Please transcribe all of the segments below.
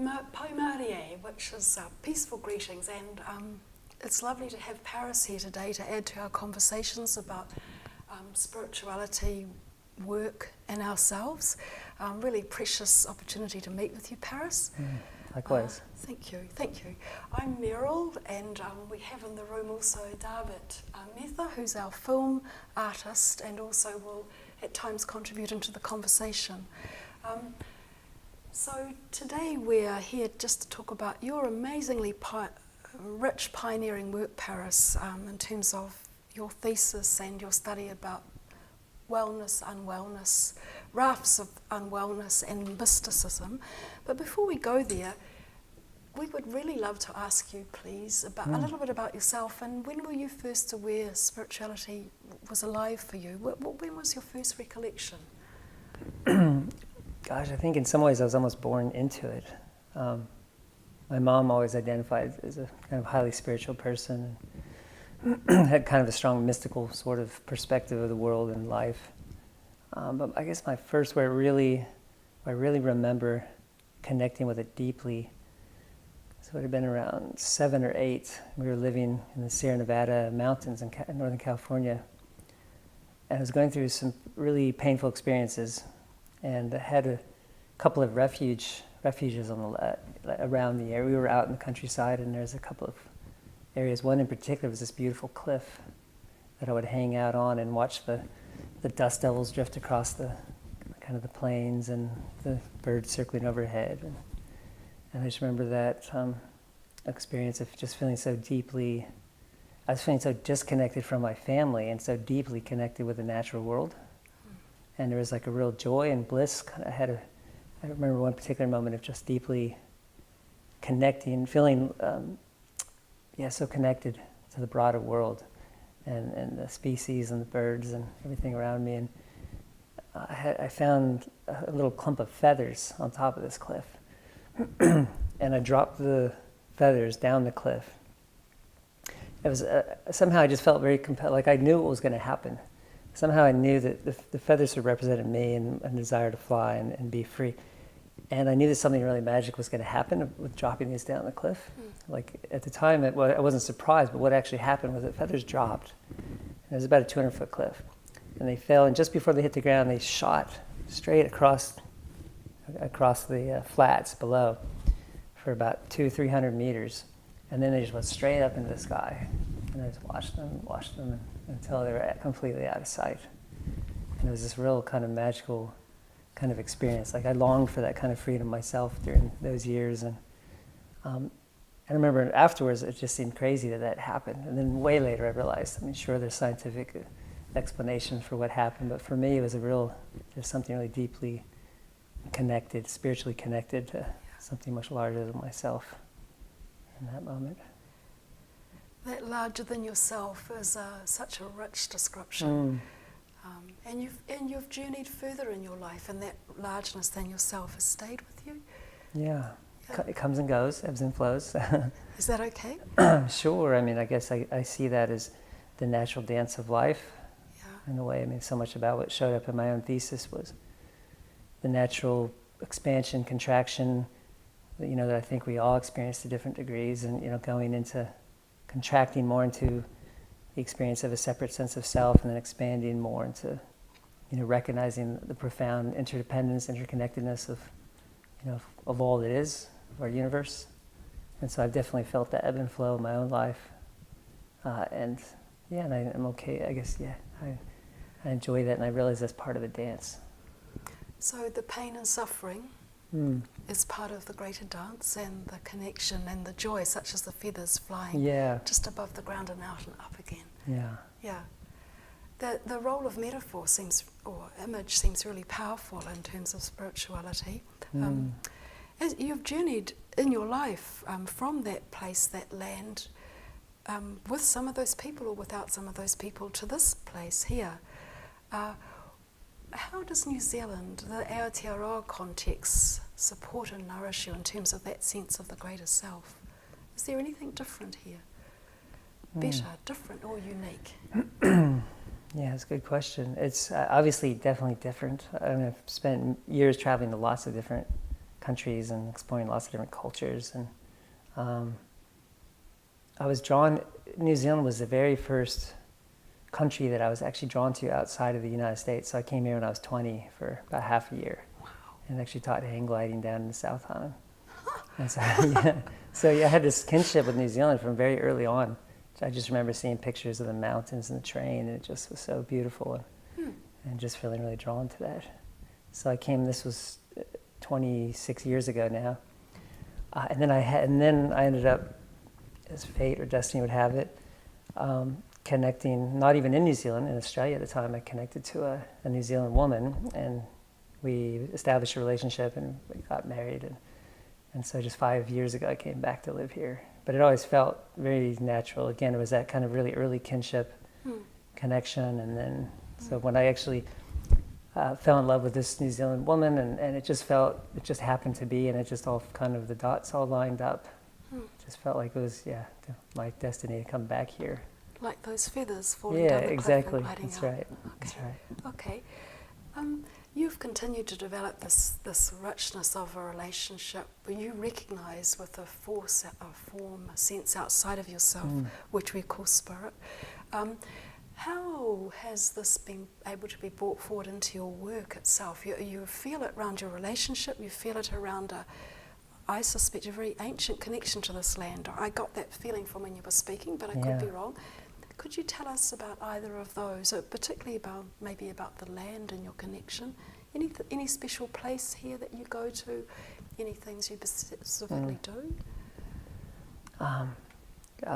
Paumarie, which is peaceful greetings, and it's lovely to have Paris here today to add to our conversations about spirituality, work, and ourselves. Really precious opportunity to meet with you, Paris. Likewise. Thank you. I'm Meryl, and we have in the room also David Metha, who's our film artist and also will at times contribute into the conversation. So today we're here just to talk about your amazingly rich pioneering work, Paris, in terms of your thesis and your study about wellness, unwellness, rafts of unwellness and mysticism. But before we go there, we would really love to ask you, please, about a little bit about yourself, and when were you first aware spirituality was alive for you? When was your first recollection? Gosh, I think in some ways I was almost born into it. My mom always identified as a kind of highly spiritual person, and had kind of a strong mystical sort of perspective of the world and life. But I guess my first where I really remember connecting with it deeply, so it would have been around 7 or 8. We were living in the Sierra Nevada mountains in Northern California, and I was going through some really painful experiences, and I had a couple of refuges on around the area. We were out in the countryside, and there's a couple of areas. One in particular was this beautiful cliff that I would hang out on and watch the dust devils drift across the kind of the plains and the birds circling overhead. And I just remember that experience of just feeling so deeply, I was feeling so disconnected from my family and so deeply connected with the natural world. And there was like a real joy and bliss. I remember one particular moment of just deeply connecting, feeling so connected to the broader world and the species and the birds and everything around me. And I found a little clump of feathers on top of this cliff. And I dropped the feathers down the cliff. It was somehow I just felt very compelled, like I knew what was going to happen. Somehow I knew that the feathers represented me and a desire to fly and be free. And I knew that something really magic was going to happen with dropping these down the cliff. Like at the time, I wasn't surprised, but what actually happened was the feathers dropped. And it was about a 200-foot cliff. And they fell, and just before they hit the ground, they shot straight across the flats below for about 200-300 meters. And then they just went straight up into the sky. And I just watched them until they were completely out of sight. And it was this real kind of magical kind of experience. Like I longed for that kind of freedom myself during those years. And I remember afterwards it just seemed crazy that happened. And then way later I realized, sure there's scientific explanations for what happened, but for me it was there's something really deeply connected, spiritually connected to something much larger than myself in that moment. That larger than yourself is such a rich description. And you've journeyed further in your life, and that largeness than yourself has stayed with you. Yeah. It comes and goes, ebbs and flows. Is that okay? Sure. I guess I see that as the natural dance of life. In a way. So much about what showed up in my own thesis was the natural expansion, contraction, that I think we all experience to different degrees, and going into contracting more into the experience of a separate sense of self, and then expanding more into recognizing the profound interdependence, interconnectedness of all that is, of our universe. And so I've definitely felt that ebb and flow in my own life. And I'm okay, I guess, I enjoy that, and I realize that's part of the dance. So the pain and suffering is part of the greater dance, and the connection and the joy, such as the feathers flying just above the ground and out and up again. Yeah. The role of metaphor or image seems really powerful in terms of spirituality. As you've journeyed in your life from that place, that land, with some of those people or without some of those people, to this place here. How does New Zealand, the Aotearoa context, support and nourish you in terms of that sense of the greater self? Is there anything different here? Better, different, or unique? Yeah, it's a good question. It's obviously definitely different. I've spent years traveling to lots of different countries and exploring lots of different cultures. And I was drawn, New Zealand was the very first country that I was actually drawn to outside of the United States. So I came here when I was 20 for about half a year. Wow. And actually taught hang gliding down in the South Island. And so, I had this kinship with New Zealand from very early on. I just remember seeing pictures of the mountains and the train, and it just was so beautiful, and just feeling really drawn to that. So I came. This was 26 years ago now, and then I ended up, as fate or destiny would have it, connecting. Not even in New Zealand, in Australia at the time, I connected to a New Zealand woman, and we established a relationship, and we got married, and so just 5 years ago I came back to live here. But it always felt very natural. Again, it was that kind of really early kinship connection. And then, so when I actually fell in love with this New Zealand woman, and it just happened to be, and it just all kind of, the dots all lined up. It just felt like it was, my destiny to come back here. Like those feathers falling down the cliff exactly. and gliding That's up. right. Okay. That's right. Okay. You've continued to develop this richness of a relationship where you recognise with a form, a sense outside of yourself, which we call spirit. How has this been able to be brought forward into your work itself? You feel it around your relationship, you feel it around I suspect, a very ancient connection to this land. I got that feeling from when you were speaking, but I could be wrong. Could you tell us about either of those, particularly about the land and your connection? Any special place here that you go to? Any things you specifically do?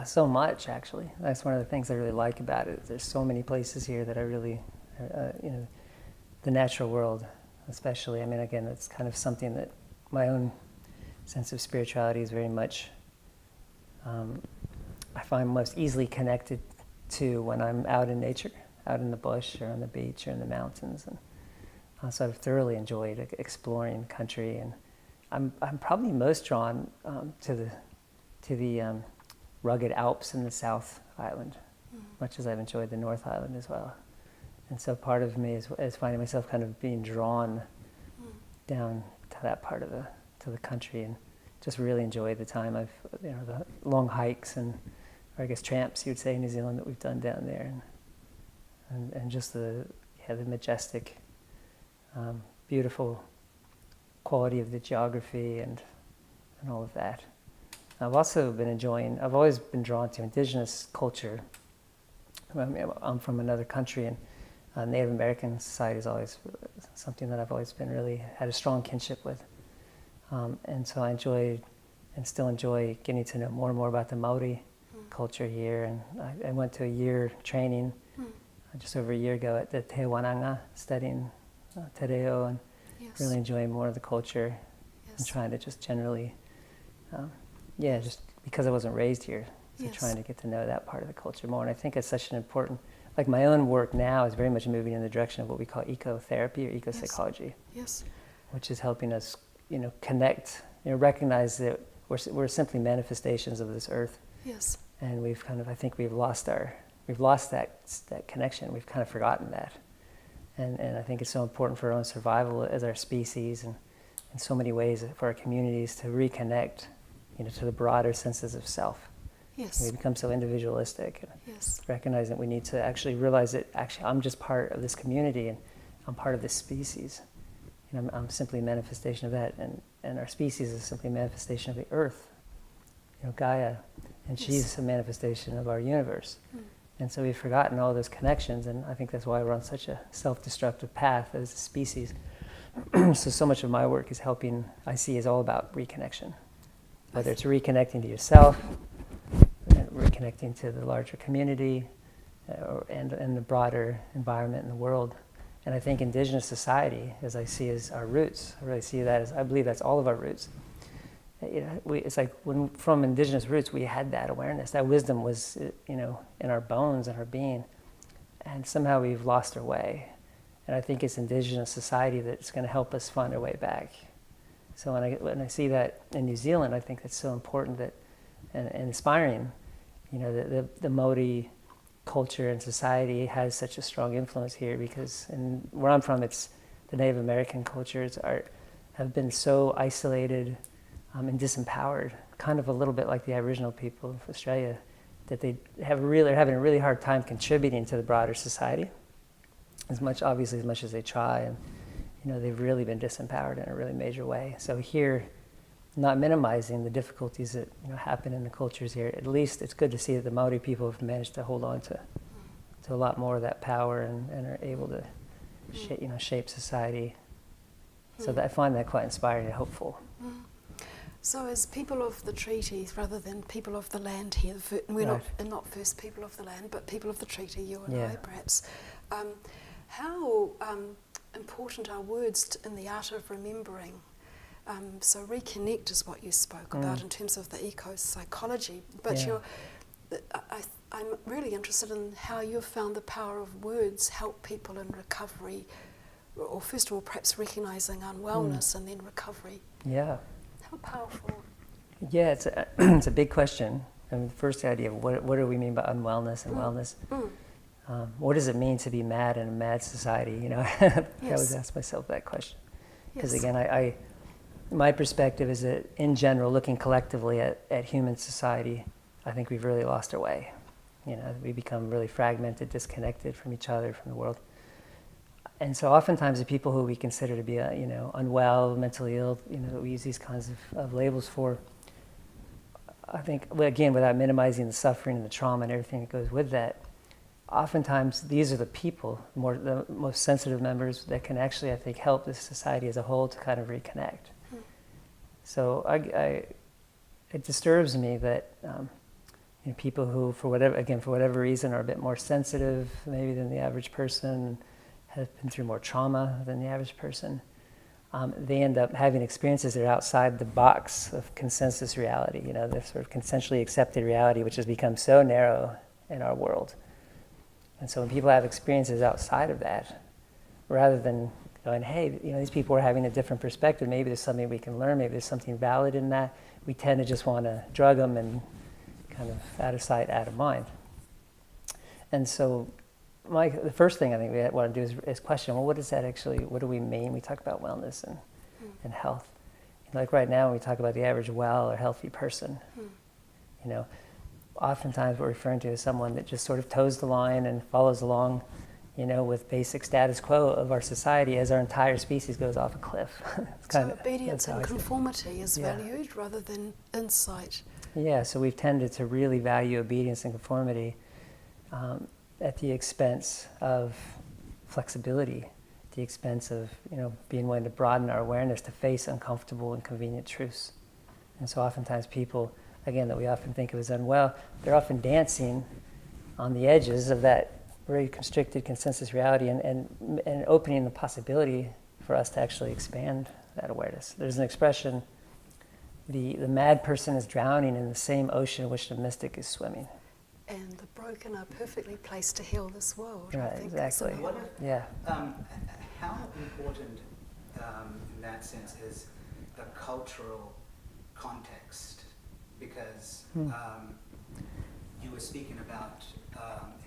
So much, actually. That's one of the things I really like about it. There's so many places here that I really, the natural world, especially. I mean, again, it's kind of something that my own sense of spirituality is very much, I find most easily connected to when I'm out in nature, out in the bush or on the beach or in the mountains. And so I've thoroughly enjoyed exploring the country, and I'm probably most drawn to the rugged Alps in the South Island, much as I've enjoyed the North Island as well. And so part of me is finding myself kind of being drawn down to that part of the country, and just really enjoy the time the long hikes or I guess tramps, you would say, in New Zealand, that we've done down there, and just the majestic, beautiful quality of the geography and all of that. I've also I've always been drawn to indigenous culture. I'm from another country, and Native American society is always something that I've always been really had a strong kinship with. And so I enjoyed and still enjoy getting to know more and more about the Maori culture here. And I went to a year training just over a year ago at the Te Wananga, studying Te Reo, and really enjoying more of the culture and trying to just generally, just because I wasn't raised here, so trying to get to know that part of the culture more. And I think it's such an important, like my own work now is very much moving in the direction of what we call ecotherapy or eco-psychology, which is helping us, connect, recognize that we're simply manifestations of this earth. Yes. And I think we've lost that connection. We've kind of forgotten that. And I think it's so important for our own survival as our species, and in so many ways for our communities to reconnect, to the broader senses of self. Yes. We become so individualistic. Yes. Recognize that we need to actually realize that actually I'm just part of this community, and I'm part of this species. I'm simply a manifestation of that, and our species is simply a manifestation of the earth, Gaia, and she's a manifestation of our universe. And so we've forgotten all those connections, and I think that's why we're on such a self-destructive path as a species. So much of my work is helping, I see, is all about reconnection. Whether it's reconnecting to yourself, and reconnecting to the larger community, and the broader environment in the world. And I think indigenous society, as I see, is our roots. I really see that as, I believe that's all of our roots. It's like from indigenous roots, we had that awareness. That wisdom was, in our bones and our being. And somehow we've lost our way. And I think it's indigenous society that's going to help us find our way back. So when I see that in New Zealand, I think that's so important and inspiring. The Maori culture and society has such a strong influence here, because where I'm from, it's the Native American cultures have been so isolated and disempowered, kind of a little bit like the Aboriginal people of Australia, that they're having a really hard time contributing to the broader society, as much as they try, and they've really been disempowered in a really major way. So here, not minimizing the difficulties that happen in the cultures here, at least it's good to see that the Maori people have managed to hold on to a lot more of that power and are able to shape society. So I find that quite inspiring and hopeful. So as people of the treaties rather than people of the land here, we're not first people of the land, but people of the treaty, you and I perhaps, how important are words in the art of remembering? So reconnect is what you spoke about in terms of the eco-psychology, but I'm really interested in how you've found the power of words help people in recovery, or first of all perhaps recognising unwellness and then recovery. Yeah. How powerful? Yeah, it's a big question. I mean, the first idea of what do we mean by unwellness and wellness? What does it mean to be mad in a mad society? I always ask myself that question. Because again, my perspective is that in general, looking collectively at human society, I think we've really lost our way. We become really fragmented, disconnected from each other, from the world. And so oftentimes the people who we consider to be, unwell, mentally ill, that we use these kinds of labels for, I think, again, without minimizing the suffering and the trauma and everything that goes with that, oftentimes these are the people, the most sensitive members that can actually, I think, help this society as a whole to kind of reconnect. So it disturbs me that people who, for whatever reason, are a bit more sensitive maybe than the average person, have been through more trauma than the average person, they end up having experiences that are outside the box of consensus reality, the sort of consensually accepted reality, which has become so narrow in our world. And so when people have experiences outside of that, rather than going, hey, these people are having a different perspective, maybe there's something we can learn, maybe there's something valid in that, we tend to just want to drug them and kind of out of sight, out of mind. And so the first thing I think we want to do is question, well, what do we mean? We talk about wellness and health. Like right now, when we talk about the average well or healthy person, oftentimes we're referring to as someone that just sort of toes the line and follows along, with basic status quo of our society as our entire species goes off a cliff. So obedience and conformity is valued rather than insight. Yeah, so we've tended to really value obedience and conformity at the expense of flexibility, at the expense of being willing to broaden our awareness to face uncomfortable and convenient truths. And so oftentimes people, again, that we often think of as unwell, they're often dancing on the edges of that very constricted consensus reality and opening the possibility for us to actually expand that awareness. There's an expression, the mad person is drowning in the same ocean in which the mystic is swimming. And the broken are perfectly placed to heal this world. Right, I think exactly. How important in that sense is the cultural context? Because you were speaking about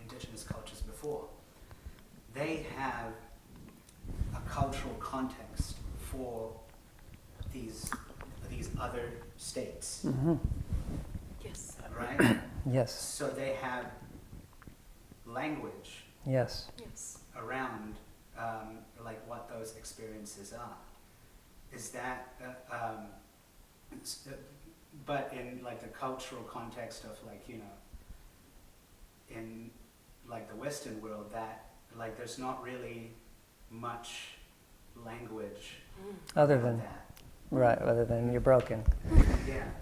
indigenous cultures before. They have a cultural context for these other states. Mm-hmm. Yes. Right? Yes. So they have language. Yes. Around like what those experiences are. Is that but in like the cultural context of in like the Western world, that like there's not really much language other than that. Right, other than you're broken.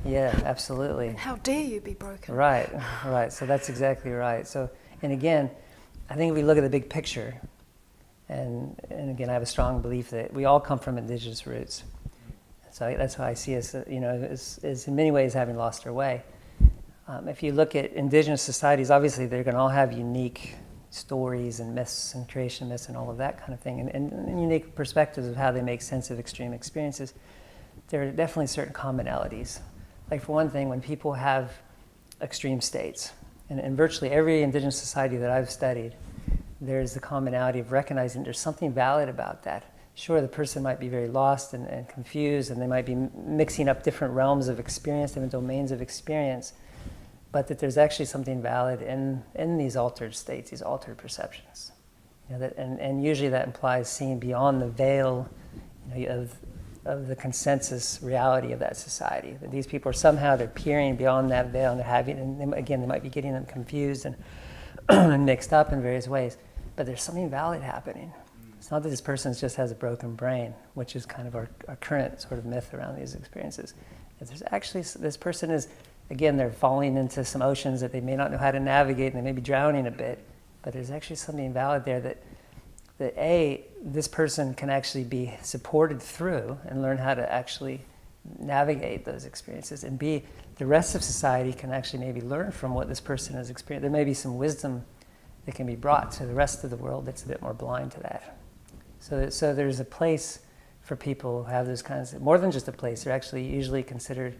Yeah, absolutely. And how dare you be broken? Right. So that's exactly right. So, and again, I think if we look at the big picture, and again, I have a strong belief that we all come from indigenous roots. So that's why I see us, as in many ways having lost our way. If you look at indigenous societies, obviously they're going to all have unique stories and myths and creation myths and all of that kind of thing, and unique perspectives of how they make sense of extreme experiences. There are definitely certain commonalities. Like for one thing, when people have extreme states, and in virtually every indigenous society that I've studied, there's the commonality of recognizing there's something valid about that. sure, the person might be very lost and confused, and they might be mixing up different realms of experience, different domains of experience, but that there's actually something valid in these altered states, these altered perceptions. And usually that implies seeing beyond the veil of the consensus reality of that society. That these people are somehow, they're peering beyond that veil, and they're having, and they might be getting them confused and mixed up in various ways. But there's something valid happening. It's not that this person just has a broken brain, which is kind of our current sort of myth around these experiences. That there's actually, this person is, again, they're falling into some oceans that they may not know how to navigate, and they may be drowning a bit, but there's actually something valid there that A, this person can actually be supported through and learn how to actually navigate those experiences, and B, the rest of society can actually maybe learn from what this person has experienced. There may be some wisdom that can be brought to the rest of the world that's a bit more blind to that. So there's a place for people who have those kinds of, more than just a place, they're actually usually considered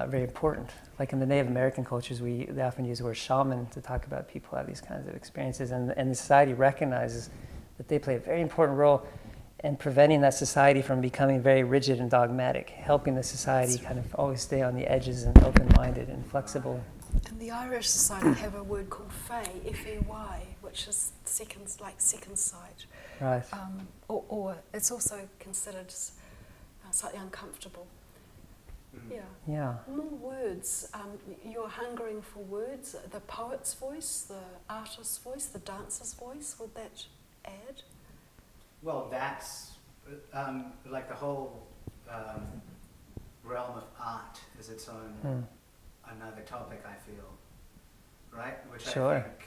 very important. Like in the Native American cultures, they often use the word shaman to talk about people who have these kinds of experiences, and the society recognizes that they play a very important role in preventing that society from becoming very rigid and dogmatic, helping the society kind of always stay on the edges and open-minded and flexible. And the Irish society have a word called fey, F-E-Y, which is second sight. Right. Or it's also considered slightly uncomfortable. Yeah. More words. You're hungering for words. The poet's voice, the artist's voice, the dancer's voice. Would that add? Well, that's like the whole realm of art is its own another topic, I feel, right? Which sure. I think,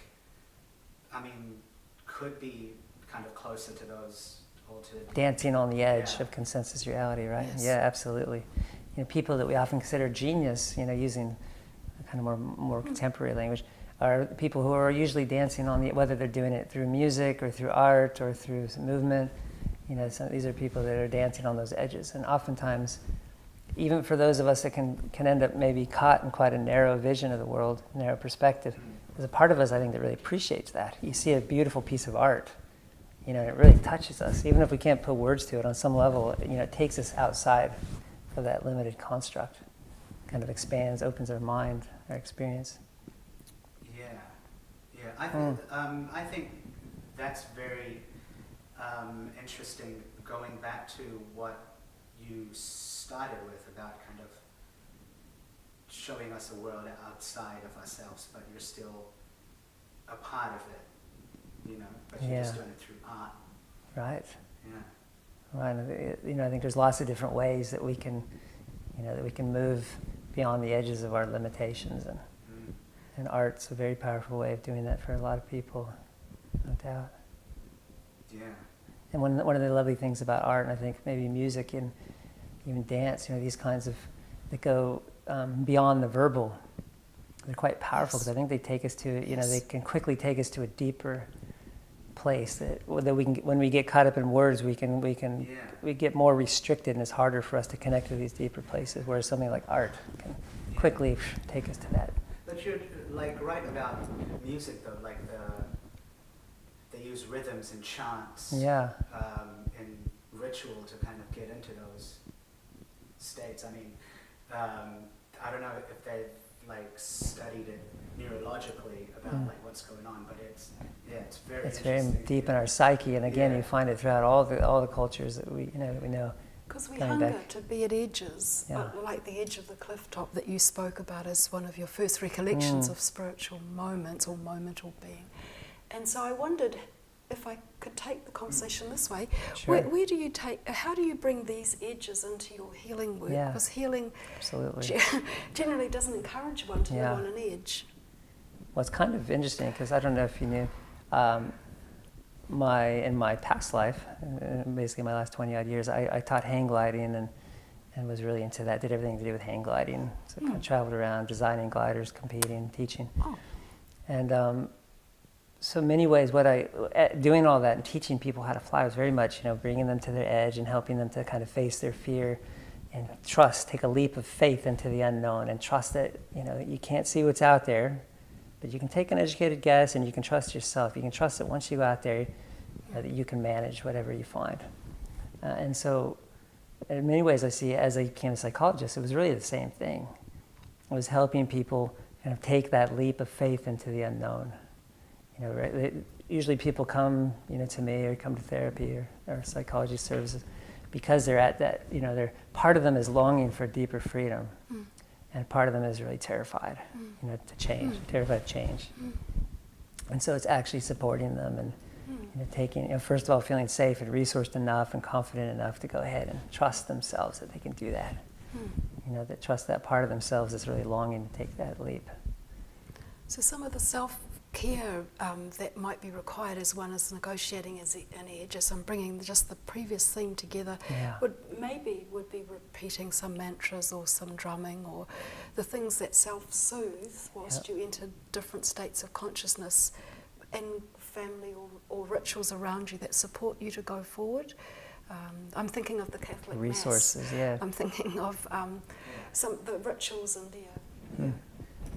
I mean, could be kind of closer to those altered... Dancing on the edge of consensus reality, right? Yes. Yeah, absolutely. People that we often consider genius, using kind of more contemporary language, are people who are usually dancing on the, whether they're doing it through music or through art or through movement. These are people that are dancing on those edges, and oftentimes, even for those of us that can end up maybe caught in quite a narrow vision of the world, narrow perspective, there's a part of us, I think, that really appreciates that. You see a beautiful piece of art, and it really touches us, even if we can't put words to it on some level. It takes us outside of that limited construct, kind of expands, opens our mind, our experience. Yeah. I think that's very interesting. Going back to what you started with about kind of showing us a world outside of ourselves, but you're still a part of it, but you're just doing it through art. Right. Yeah. Right. I think there's lots of different ways that we can, that we can move beyond the edges of our limitations, and art's a very powerful way of doing that for a lot of people, no doubt. Yeah. And one of the lovely things about art, and I think maybe music and even dance, these kinds of, that go beyond the verbal, they're quite powerful, because I think they take us to, they can quickly take us to a deeper place that we can, when we get caught up in words, we get more restricted, and it's harder for us to connect to these deeper places, whereas something like art can quickly take us to that. But you're right about music though, they use rhythms and chants in ritual to kind of get into those states. I mean, I don't know if they've studied it neurologically about what's going on, but it's very interesting. Very deep in our psyche, and again, you find it throughout all the cultures that we know. Because we hunger to be at edges, like the edge of the cliff top that you spoke about as one of your first recollections of spiritual moments or momental being. And so I wondered if I could take the conversation this way. Sure. Where do you how do you bring these edges into your healing work? Because healing generally doesn't encourage one to live on an edge. Well, it's kind of interesting, because I don't know if you knew, in my past life, basically my last 20-odd years, I taught hang gliding and was really into that, did everything to do with hang gliding. So I kind of traveled around designing gliders, competing, teaching. And so many ways, doing all that and teaching people how to fly was very much, bringing them to their edge and helping them to kind of face their fear and trust, take a leap of faith into the unknown, and trust that, you can't see what's out there, but you can take an educated guess, and you can trust yourself. You can trust that once you go out there, that you can manage whatever you find. And so in many ways I see, as I became a psychologist, it was really the same thing. It was helping people kind of take that leap of faith into the unknown. You know, right? Usually people come, you know, to me or come to therapy or psychology services because they're at that, you know, they're, part of them is longing for deeper freedom, and part of them is really terrified, you know, to change, terrified of change. And so it's actually supporting them and, you know, taking, you know, first of all, feeling safe and resourced enough and confident enough to go ahead and trust themselves that they can do that. You know, that trust that part of themselves that's really longing to take that leap. So some of the self-care that might be required as one is negotiating as an edge, as I'm bringing just the previous theme together, would be repeating some mantras or some drumming or the things that self-soothe whilst you enter different states of consciousness, and family or rituals around you that support you to go forward. I'm thinking of the Catholic resources, Mass. I'm thinking of some of the rituals in there.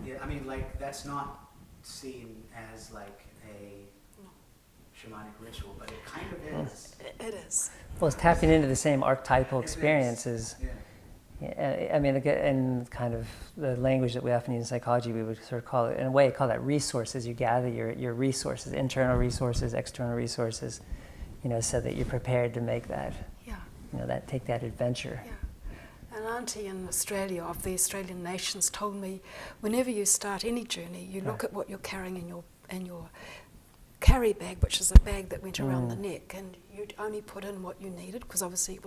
Yeah, I mean, like, that's not seen as like a shamanic ritual, but it kind of is. It is. Well, it's tapping into the same archetypal experiences. I mean, in kind of the language that we often use in psychology, we would sort of call it, in a way, call that resources. You gather your resources, internal resources, external resources, you know, so that you're prepared to make that, you know, take that adventure. An auntie in Australia, of the Australian nations, told me, whenever you start any journey, you look at what you're carrying in your carry bag, which is a bag that went around the neck, and you'd only put in what you needed, because obviously if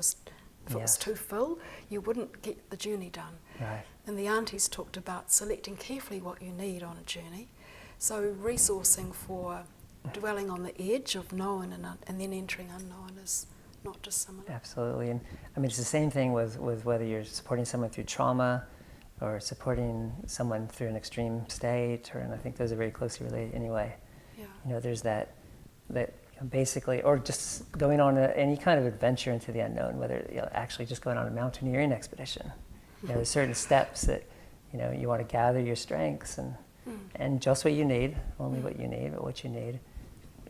it was too full, you wouldn't get the journey done. Right. And the aunties talked about selecting carefully what you need on a journey. So resourcing for dwelling on the edge of known and then entering unknown is not dissimilar. Absolutely. And I mean, it's the same thing with whether you're supporting someone through trauma or supporting someone through an extreme state, and I think those are very closely related anyway. You know, there's that basically, or just going on any kind of adventure into the unknown, whether, you know, actually just going on a mountaineering expedition. You know, there's certain steps that, you know, you want to gather your strengths and just what you need, only what you need, but what you need.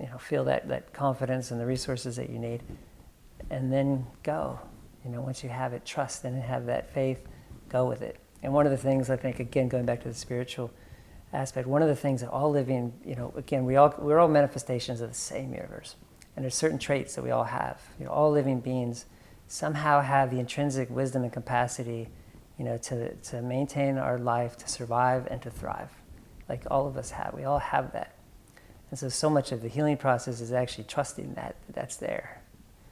You know, feel that confidence and the resources that you need, and then go. You know, once you have it, trust and have that faith, go with it. And one of the things, I think, again, going back to the spiritual aspect, one of the things that all living, you know, again, we're all manifestations of the same universe, and there's certain traits that we all have. You know, all living beings somehow have the intrinsic wisdom and capacity, you know, to maintain our life, to survive and to thrive, like all of us have. We all have that, and so much of the healing process is actually trusting that that's there,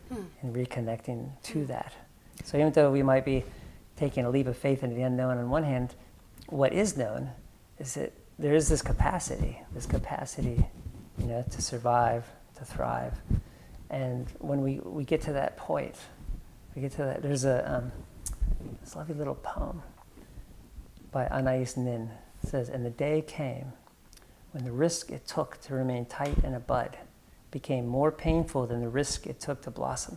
and reconnecting to that. So even though we might be taking a leap of faith into the unknown on one hand, what is known is that there is this capacity, you know, to survive, to thrive. And when we get to that point, there's this lovely little poem by Anais Nin. It says, "And the day came when the risk it took to remain tight in a bud became more painful than the risk it took to blossom."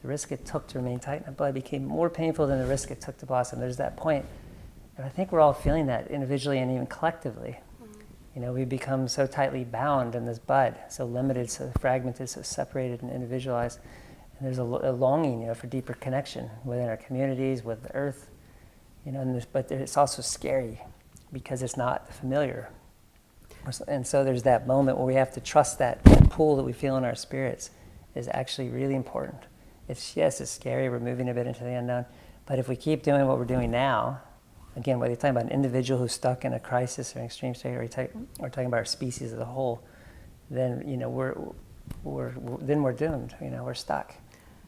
The risk it took to remain tight in a bud became more painful than the risk it took to blossom. There's that point. And I think we're all feeling that individually and even collectively. You know, we become so tightly bound in this bud, so limited, so fragmented, so separated and individualized. And there's a longing, you know, for deeper connection within our communities, with the earth. You know, but it's also scary because it's not familiar. And so there's that moment where we have to trust that pull that we feel in our spirits is actually really important. It's scary, we're moving a bit into the unknown, but if we keep doing what we're doing now, again, whether you're talking about an individual who's stuck in a crisis or an extreme state, or we're talking about our species as a whole, then, you know, we're doomed. You know, we're stuck.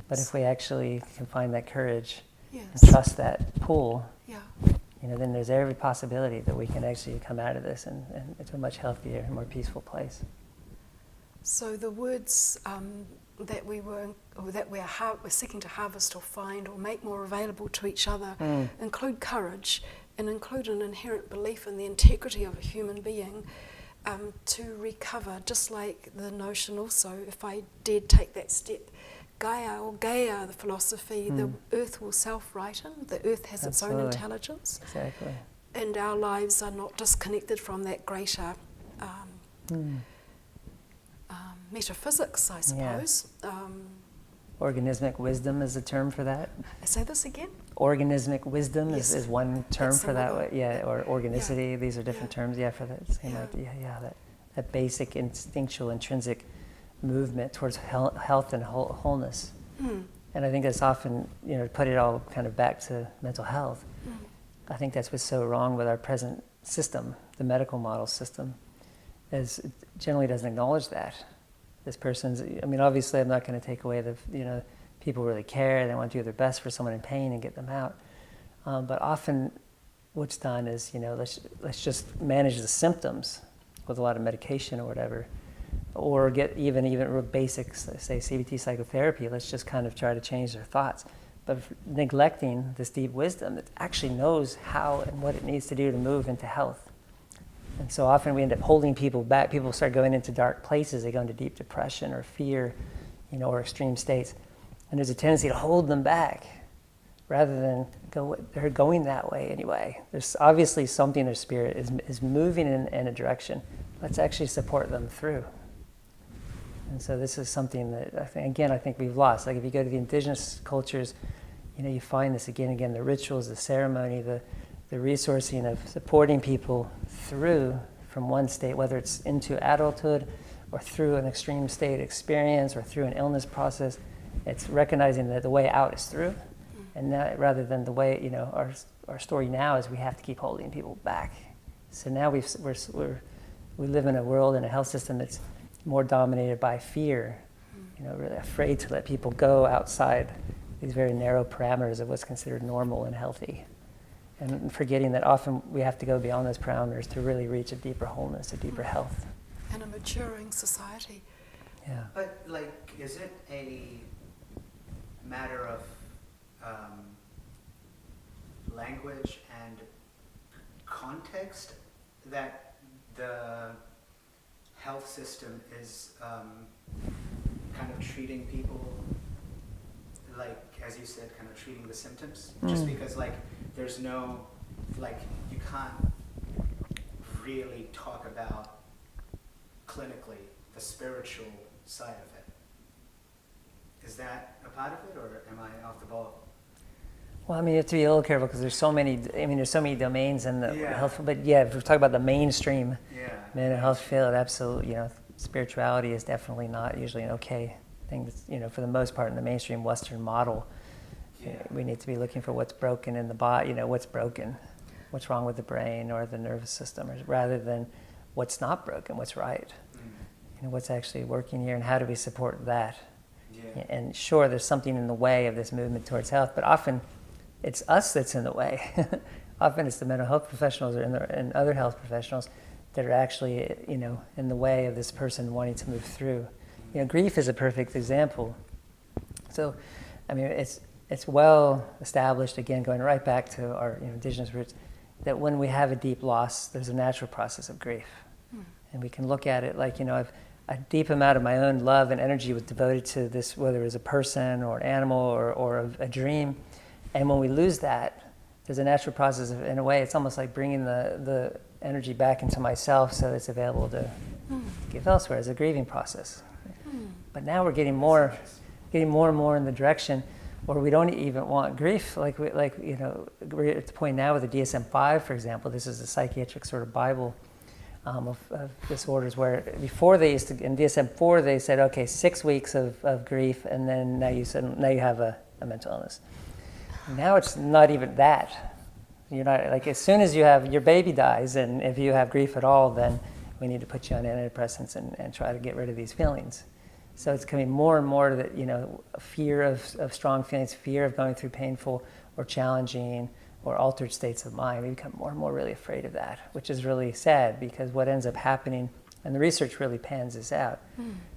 But if we actually can find that courage and trust that pull, you know, then there's every possibility that we can actually come out of this and into a much healthier and more peaceful place. So the words that we're seeking to harvest or find or make more available to each other include courage and include an inherent belief in the integrity of a human being to recover, just like the notion also, if I did take that step, Gaia, the philosophy, the earth will self-righten, the earth has its own intelligence. Exactly. And our lives are not disconnected from that greater metaphysics, I suppose. Organismic wisdom is a term for that. Say this again? Organismic wisdom yes. is one term That's for that. Or organicity. Yeah. These are different terms. Yeah, for that same idea. Yeah, that basic instinctual, intrinsic movement towards health and wholeness. And I think that's often, to put it all kind of back to mental health. I think that's what's so wrong with our present system, the medical model system, is it generally doesn't acknowledge that. This person's, obviously I'm not going to take away people really care, they want to do their best for someone in pain and get them out. But often what's done is, let's just manage the symptoms with a lot of medication or whatever, or get even real basics, say CBT psychotherapy, let's just kind of try to change their thoughts. But neglecting this deep wisdom that actually knows how and what it needs to do to move into health. And so often we end up holding people back. People start going into dark places. They go into deep depression or fear, or extreme states. And there's a tendency to hold them back rather than they're going that way anyway. There's obviously something their spirit is moving in a direction. Let's actually support them through. And so this is something that I think we've lost. Like if you go to the indigenous cultures, you find this again and again, the rituals, the ceremony, the resourcing of supporting people through from one state, whether it's into adulthood or through an extreme state experience or through an illness process. It's recognizing that the way out is through, and that rather than the way, our story now is we have to keep holding people back. So now we live in a world and a health system that's more dominated by fear, really afraid to let people go outside these very narrow parameters of what's considered normal and healthy. And forgetting that often we have to go beyond those parameters to really reach a deeper wholeness, a deeper health. And a maturing society. Yeah. But is it a matter of language and context that the health system is kind of treating people as you said, kind of treating the symptoms? Just because there's no, you can't really talk about clinically the spiritual side of it. Is that a part of it, or am I off the ball? Well, you have to be a little careful because there's so many domains in the health, but if we talk about the mainstream mental health field, absolutely, spirituality is definitely not usually an okay thing that's, for the most part in the mainstream Western model. We need to be looking for what's broken in the body, what's broken, what's wrong with the brain or the nervous system, rather than what's not broken, what's right. What's actually working here and how do we support that? And sure, there's something in the way of this movement towards health, but often it's us that's in the way. Often it's the mental health professionals and other health professionals that are actually, in the way of this person wanting to move through. Grief is a perfect example. So, it's well established, again, going right back to our indigenous roots, that when we have a deep loss, there's a natural process of grief. And we can look at it like, a deep amount of my own love and energy was devoted to this, whether it was a person or an animal or a dream. And when we lose that, there's a natural process of, in a way, it's almost like bringing the energy back into myself so it's available to give elsewhere as a grieving process. But now we're getting more and more in the direction where we don't even want grief. We're at the point now with the DSM-5, for example. This is a psychiatric sort of Bible of disorders, where before they used to, in DSM-4, they said, okay, 6 weeks of grief, and then now you have a mental illness. Now it's not even that. You're not, as soon as your baby dies, and if you have grief at all, then we need to put you on antidepressants and try to get rid of these feelings. So it's coming more and more that, fear of strong feelings, fear of going through painful or challenging or altered states of mind. We become more and more really afraid of that, which is really sad, because what ends up happening, and the research really pans this out,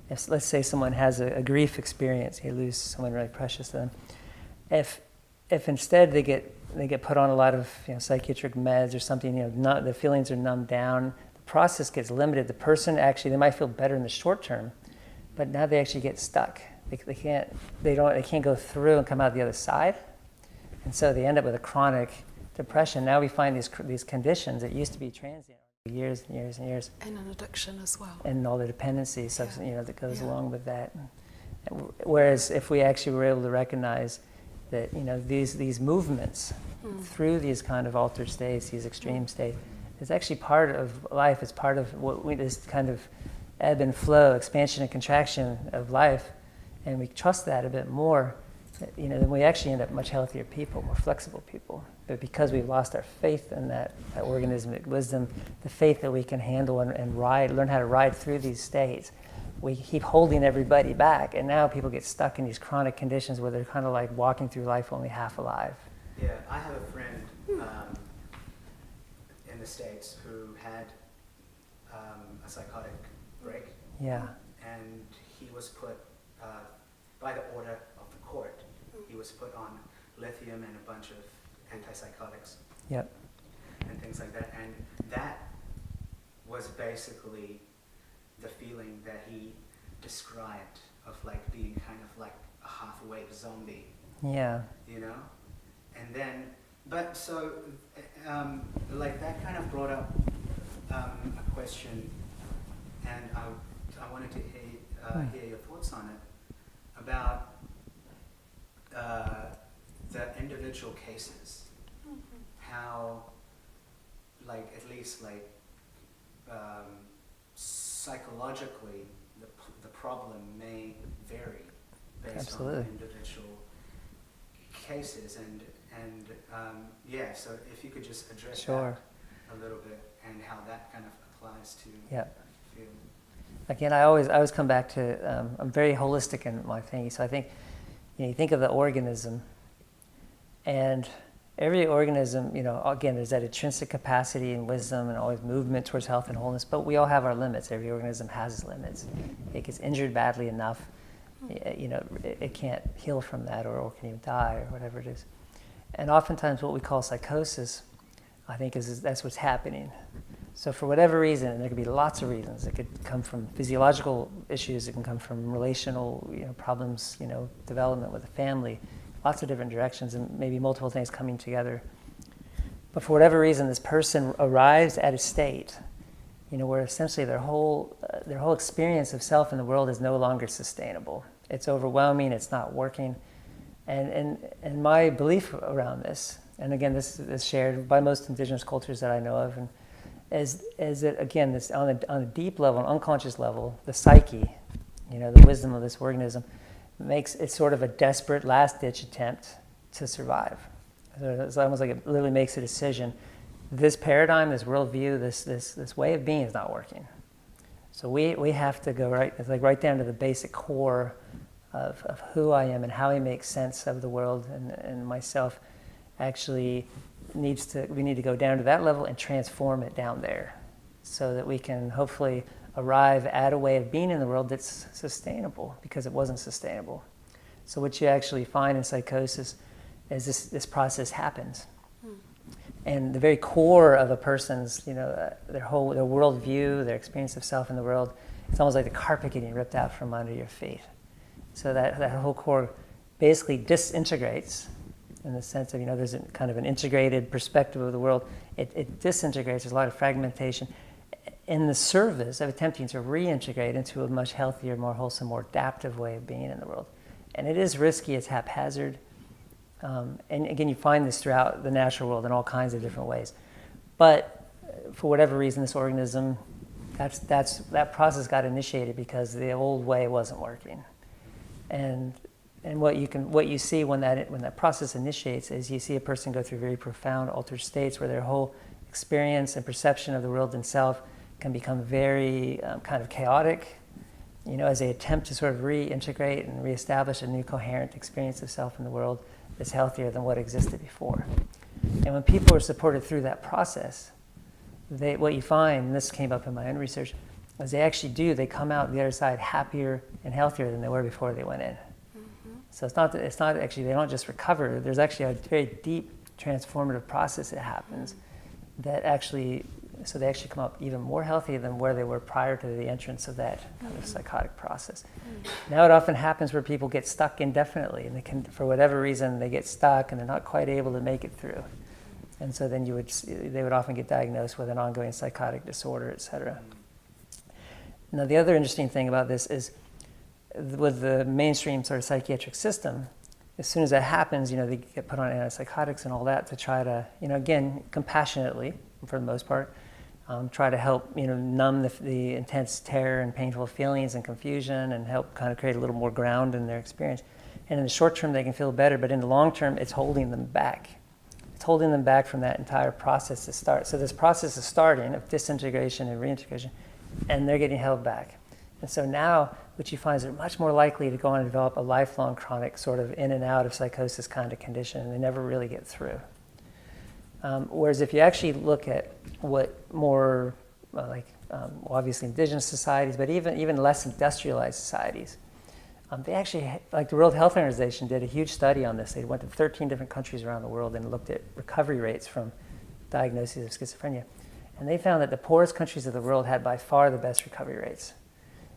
if, let's say someone has a grief experience, they lose someone really precious to them, if instead they get put on a lot of psychiatric meds or something, the feelings are numbed down, the process gets limited. The person actually, they might feel better in the short term, but now they actually get stuck. They can't go through and come out the other side, and so they end up with a chronic depression. Now we find these conditions that used to be transient, years and years and years, and an addiction as well, and all the dependency stuff that goes along with that. Whereas if we actually were able to recognize that, these movements through these kind of altered states, these extreme states, is actually part of life. It's part of this kind of ebb and flow, expansion and contraction of life, and we trust that a bit more, then we actually end up much healthier people, more flexible people. But because we've lost our faith in that organismic wisdom, the faith that we can handle and learn how to ride through these states, we keep holding everybody back, and now people get stuck in these chronic conditions where they're kind of like walking through life only half alive. Yeah, I have a friend in the States who had a psychotic break. Yeah. And he was put, by the order of the court, he was put on lithium and a bunch of antipsychotics. Yep. And things like that. And that was basically the feeling that he described of like being kind of like a half-awake zombie. Yeah. And then, but so, like that kind of brought up a question, and I wanted to hear your thoughts on it, about the individual cases, how, like, at least like psychologically, the problem may vary based on individual cases, and so if you could just address that a little bit, and how that kind of applies to field. Again, I always come back to, I'm very holistic in my thinking. So I think, you think of the organism, and every organism, again, there's that intrinsic capacity and wisdom and always movement towards health and wholeness, but we all have our limits. Every organism has its limits. It gets injured badly enough, it can't heal from that, or can even die, or whatever it is. And oftentimes what we call psychosis, I think that's what's happening. So for whatever reason, and there could be lots of reasons, it could come from physiological issues, it can come from relational problems, development with the family, lots of different directions, and maybe multiple things coming together. But for whatever reason, this person arrives at a state, where essentially their whole experience of self in the world is no longer sustainable. It's overwhelming, it's not working. And my belief around this, and again, this is shared by most indigenous cultures that I know of, and is that, again, this on a deep level, an unconscious level, the psyche, the wisdom of this organism, makes it sort of a desperate last-ditch attempt to survive. So it's almost like it literally makes a decision. This paradigm, this worldview, this way of being is not working. So we have to go right down to the basic core of who I am and how I make sense of the world and myself. Actually, we need to go down to that level and transform it down there, so that we can hopefully arrive at a way of being in the world that's sustainable, because it wasn't sustainable. So what you actually find in psychosis is this process happens. And the very core of a person's, their worldview, their experience of self in the world, it's almost like the carpet getting ripped out from under your feet. So that whole core basically disintegrates, in the sense of, there's a kind of an integrated perspective of the world. It disintegrates, there's a lot of fragmentation, in the service of attempting to reintegrate into a much healthier, more wholesome, more adaptive way of being in the world. And it is risky, it's haphazard. And again, you find this throughout the natural world in all kinds of different ways. But for whatever reason, this organism, that process got initiated because the old way wasn't working. And what you see when that process initiates is you see a person go through very profound altered states where their whole experience and perception of the world and self can become very kind of chaotic, as they attempt to sort of reintegrate and reestablish a new coherent experience of self in the world that's healthier than what existed before. And when people are supported through that process, what you find, and this came up in my own research, is they come out the other side happier and healthier than they were before they went in. So it's not actually, they don't just recover, there's actually a very deep transformative process that happens that actually, so they actually come up even more healthy than where they were prior to the entrance of that kind of psychotic process. Now it often happens where people get stuck indefinitely, and they can, for whatever reason, they get stuck and they're not quite able to make it through. And so then they would often get diagnosed with an ongoing psychotic disorder, etc. Now the other interesting thing about this is, with the mainstream sort of psychiatric system, as soon as that happens, they get put on antipsychotics and all that to try to, again, compassionately, for the most part, try to help, numb the intense terror and painful feelings and confusion, and help kind of create a little more ground in their experience. And in the short term, they can feel better, but in the long term, it's holding them back. It's holding them back from that entire process to start. So this process is starting of disintegration and reintegration, and they're getting held back. And so now, what you find is they're much more likely to go on and develop a lifelong chronic sort of in and out of psychosis kind of condition, and they never really get through. Whereas if you actually look at what more, obviously indigenous societies, but even less industrialized societies, they actually, like the World Health Organization did a huge study on this. They went to 13 different countries around the world and looked at recovery rates from diagnoses of schizophrenia. And they found that the poorest countries of the world had by far the best recovery rates.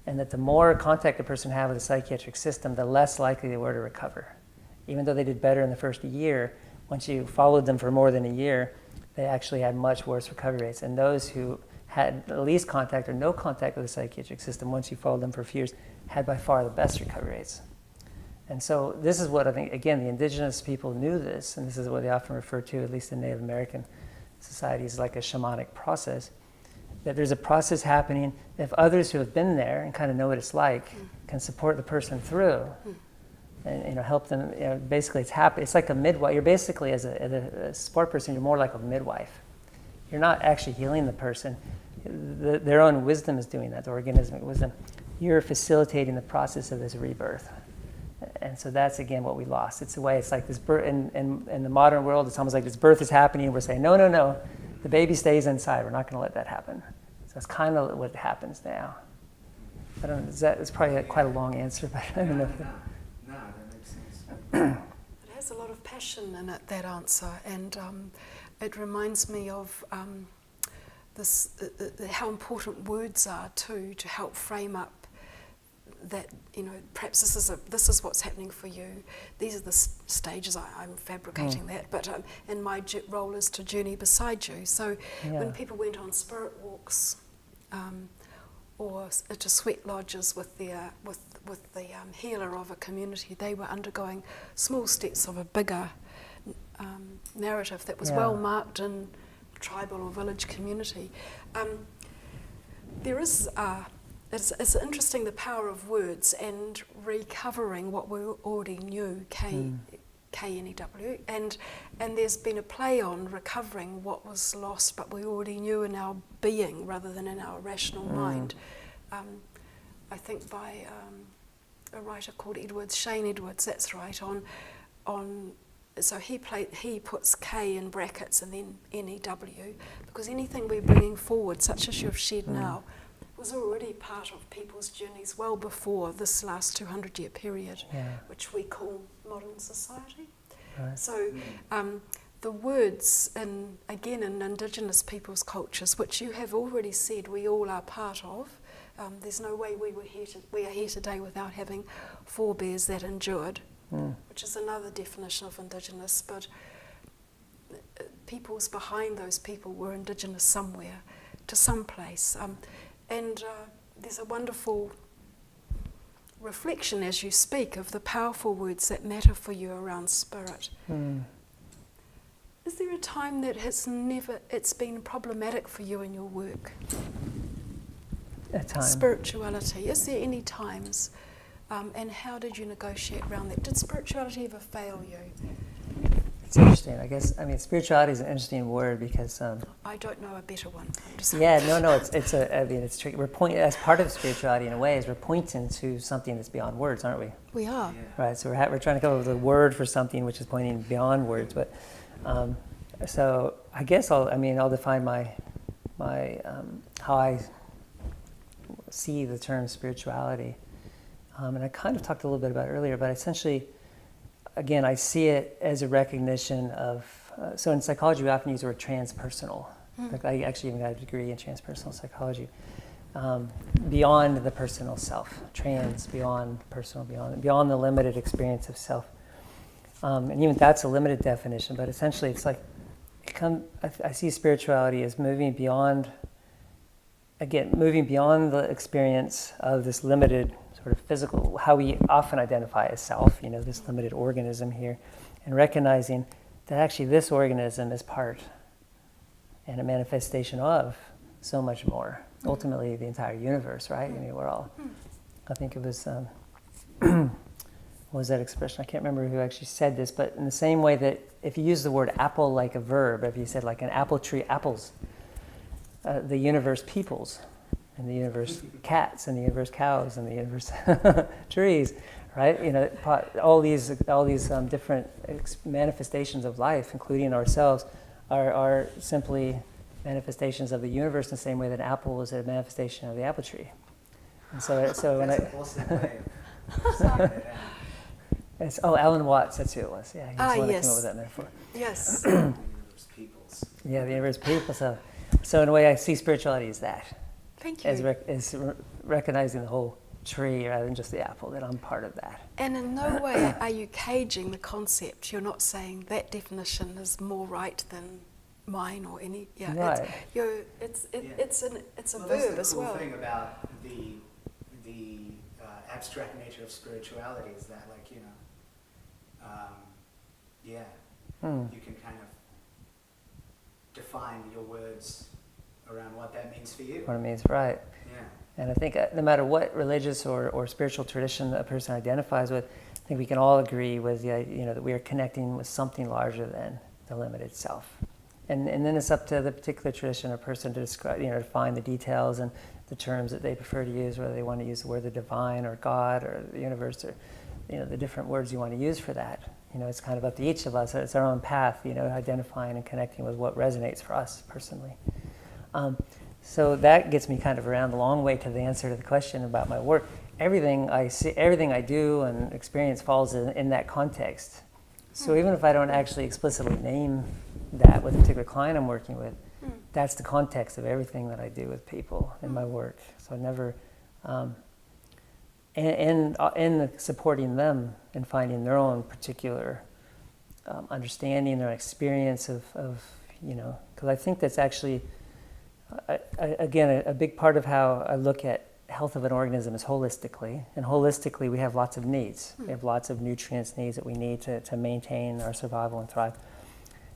And that the more contact a person had with the psychiatric system, the less likely they were to recover. Even though they did better in the first year, once you followed them for more than a year, they actually had much worse recovery rates. And those who had the least contact or no contact with the psychiatric system, once you followed them for a few years, had by far the best recovery rates. And so this is what I think, again, the indigenous people knew this, and this is what they often refer to, at least in Native American societies, like a shamanic process, that there's a process happening. If others who have been there and kind of know what it's like can support the person through and help them, basically it's like a midwife. You're basically, as a support person, you're more like a midwife. You're not actually healing the person. Their own wisdom is doing that, the organismic wisdom. You're facilitating the process of this rebirth. And so that's, again, what we lost. It's a way, it's like this birth, in the modern world, it's almost like this birth is happening, and we're saying, no, the baby stays inside. We're not going to let that happen. So that's kind of what happens now. I don't know, it's probably quite a long answer, but I don't know. No, that makes sense. It has a lot of passion in it, that answer, and it reminds me of how important words are too, to help frame up that, perhaps this is what's happening for you. These are the stages. I'm fabricating that, but and my role is to journey beside you. So when people went on spirit walks, or to sweat lodges with the healer of a community, they were undergoing small steps of a bigger narrative that was well marked in tribal or village community. There is it's interesting, the power of words and recovering what we already knew, K-N-E-W, and there's been a play on recovering what was lost but we already knew in our being rather than in our rational mind. I think by a writer called Shane Edwards, that's right, so he puts K in brackets and then N-E-W, because anything we're bringing forward, such as you've shared now, was already part of people's journeys well before this last 200-year period, which we call modern society. Right. So the words, again in indigenous people's cultures, which you have already said we all are part of, there's no way we are here today without having forebears that endured, which is another definition of indigenous, but peoples behind those people were indigenous somewhere, to some place. And there's a wonderful reflection as you speak of the powerful words that matter for you around spirit. Is there a time that it's been problematic for you in your work? A time? Spirituality. Is there any times? And how did you negotiate around that? Did spirituality ever fail you? It's interesting. Spirituality is an interesting word because I don't know a better one. It's tricky. We're pointing, as part of spirituality in a way, is we're pointing to something that's beyond words, aren't we? We are. Yeah. Right. So we're trying to come up with a word for something which is pointing beyond words. But so I guess I'll define my how I see the term spirituality, and I kind of talked a little bit about it earlier, but essentially, again, I see it as a recognition of, so in psychology we often use the word transpersonal. Like I actually even got a degree in transpersonal psychology. Beyond the personal self, beyond personal, beyond the limited experience of self. And even that's a limited definition, but essentially it's like, I see spirituality as moving beyond the experience of this limited sort sort of physical, how we often identify as self, this limited organism here, and recognizing that actually this organism is part and a manifestation of so much more, ultimately the entire universe, right? We're all, I think it was, what was that expression? I can't remember who actually said this, but in the same way that if you use the word apple like a verb, if you said like an apple tree apples, the universe peoples, and the universe cats, and the universe cows, and the universe trees, right? All these different manifestations of life, including ourselves, are simply manifestations of the universe in the same way that an apple is a manifestation of the apple tree. And so when That's an awesome way of saying it. Alan Watts, that's who it was. Yeah, he's the one that came up with that metaphor. Yes. The universe peoples. Yeah, the universe peoples. So in a way, I see spirituality as that. Thank you. As recognizing the whole tree rather than just the apple, that I'm part of that. And in no way are you caging the concept. You're not saying that definition is more right than mine or any. Yeah, right. It's a verb as well. That's the cool thing about the abstract nature of spirituality is that, you can kind of define your words around what that means for you. What it means, right. Yeah. And I think no matter what religious or spiritual tradition a person identifies with, I think we can all agree with that we are connecting with something larger than the limited self. And then it's up to the particular tradition or person to describe, to find the details and the terms that they prefer to use, whether they want to use the word the divine or God or the universe or the different words you want to use for that. It's kind of up to each of us. It's our own path, identifying and connecting with what resonates for us personally. So that gets me kind of around the long way to the answer to the question about my work. Everything I see, everything I do and experience falls in that context. So even if I don't actually explicitly name that with a particular client I'm working with, that's the context of everything that I do with people in my work. So I never, and supporting them in finding their own particular understanding or experience of because I think that's actually, again, a big part of how I look at health of an organism is holistically. And holistically, we have lots of needs. We have lots of nutrients needs that we need to maintain our survival and thrive.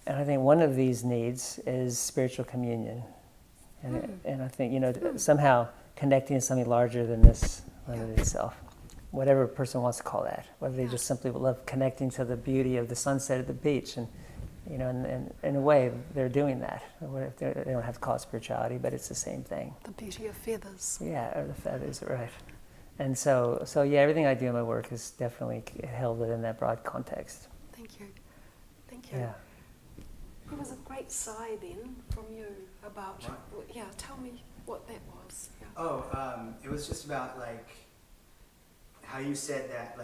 And I think one of these needs is spiritual communion. And I think, somehow connecting to something larger than this limited self, whatever a person wants to call that, whether they just simply love connecting to the beauty of the sunset at the beach. And in a way, they're doing that. They don't have to call it spirituality, but it's the same thing. The beauty of feathers. Yeah, or the feathers, right. And so everything I do in my work is definitely held within that broad context. Thank you. Yeah. There was a great sigh then from you about, tell me what that was. Yeah. It was just about how you said that,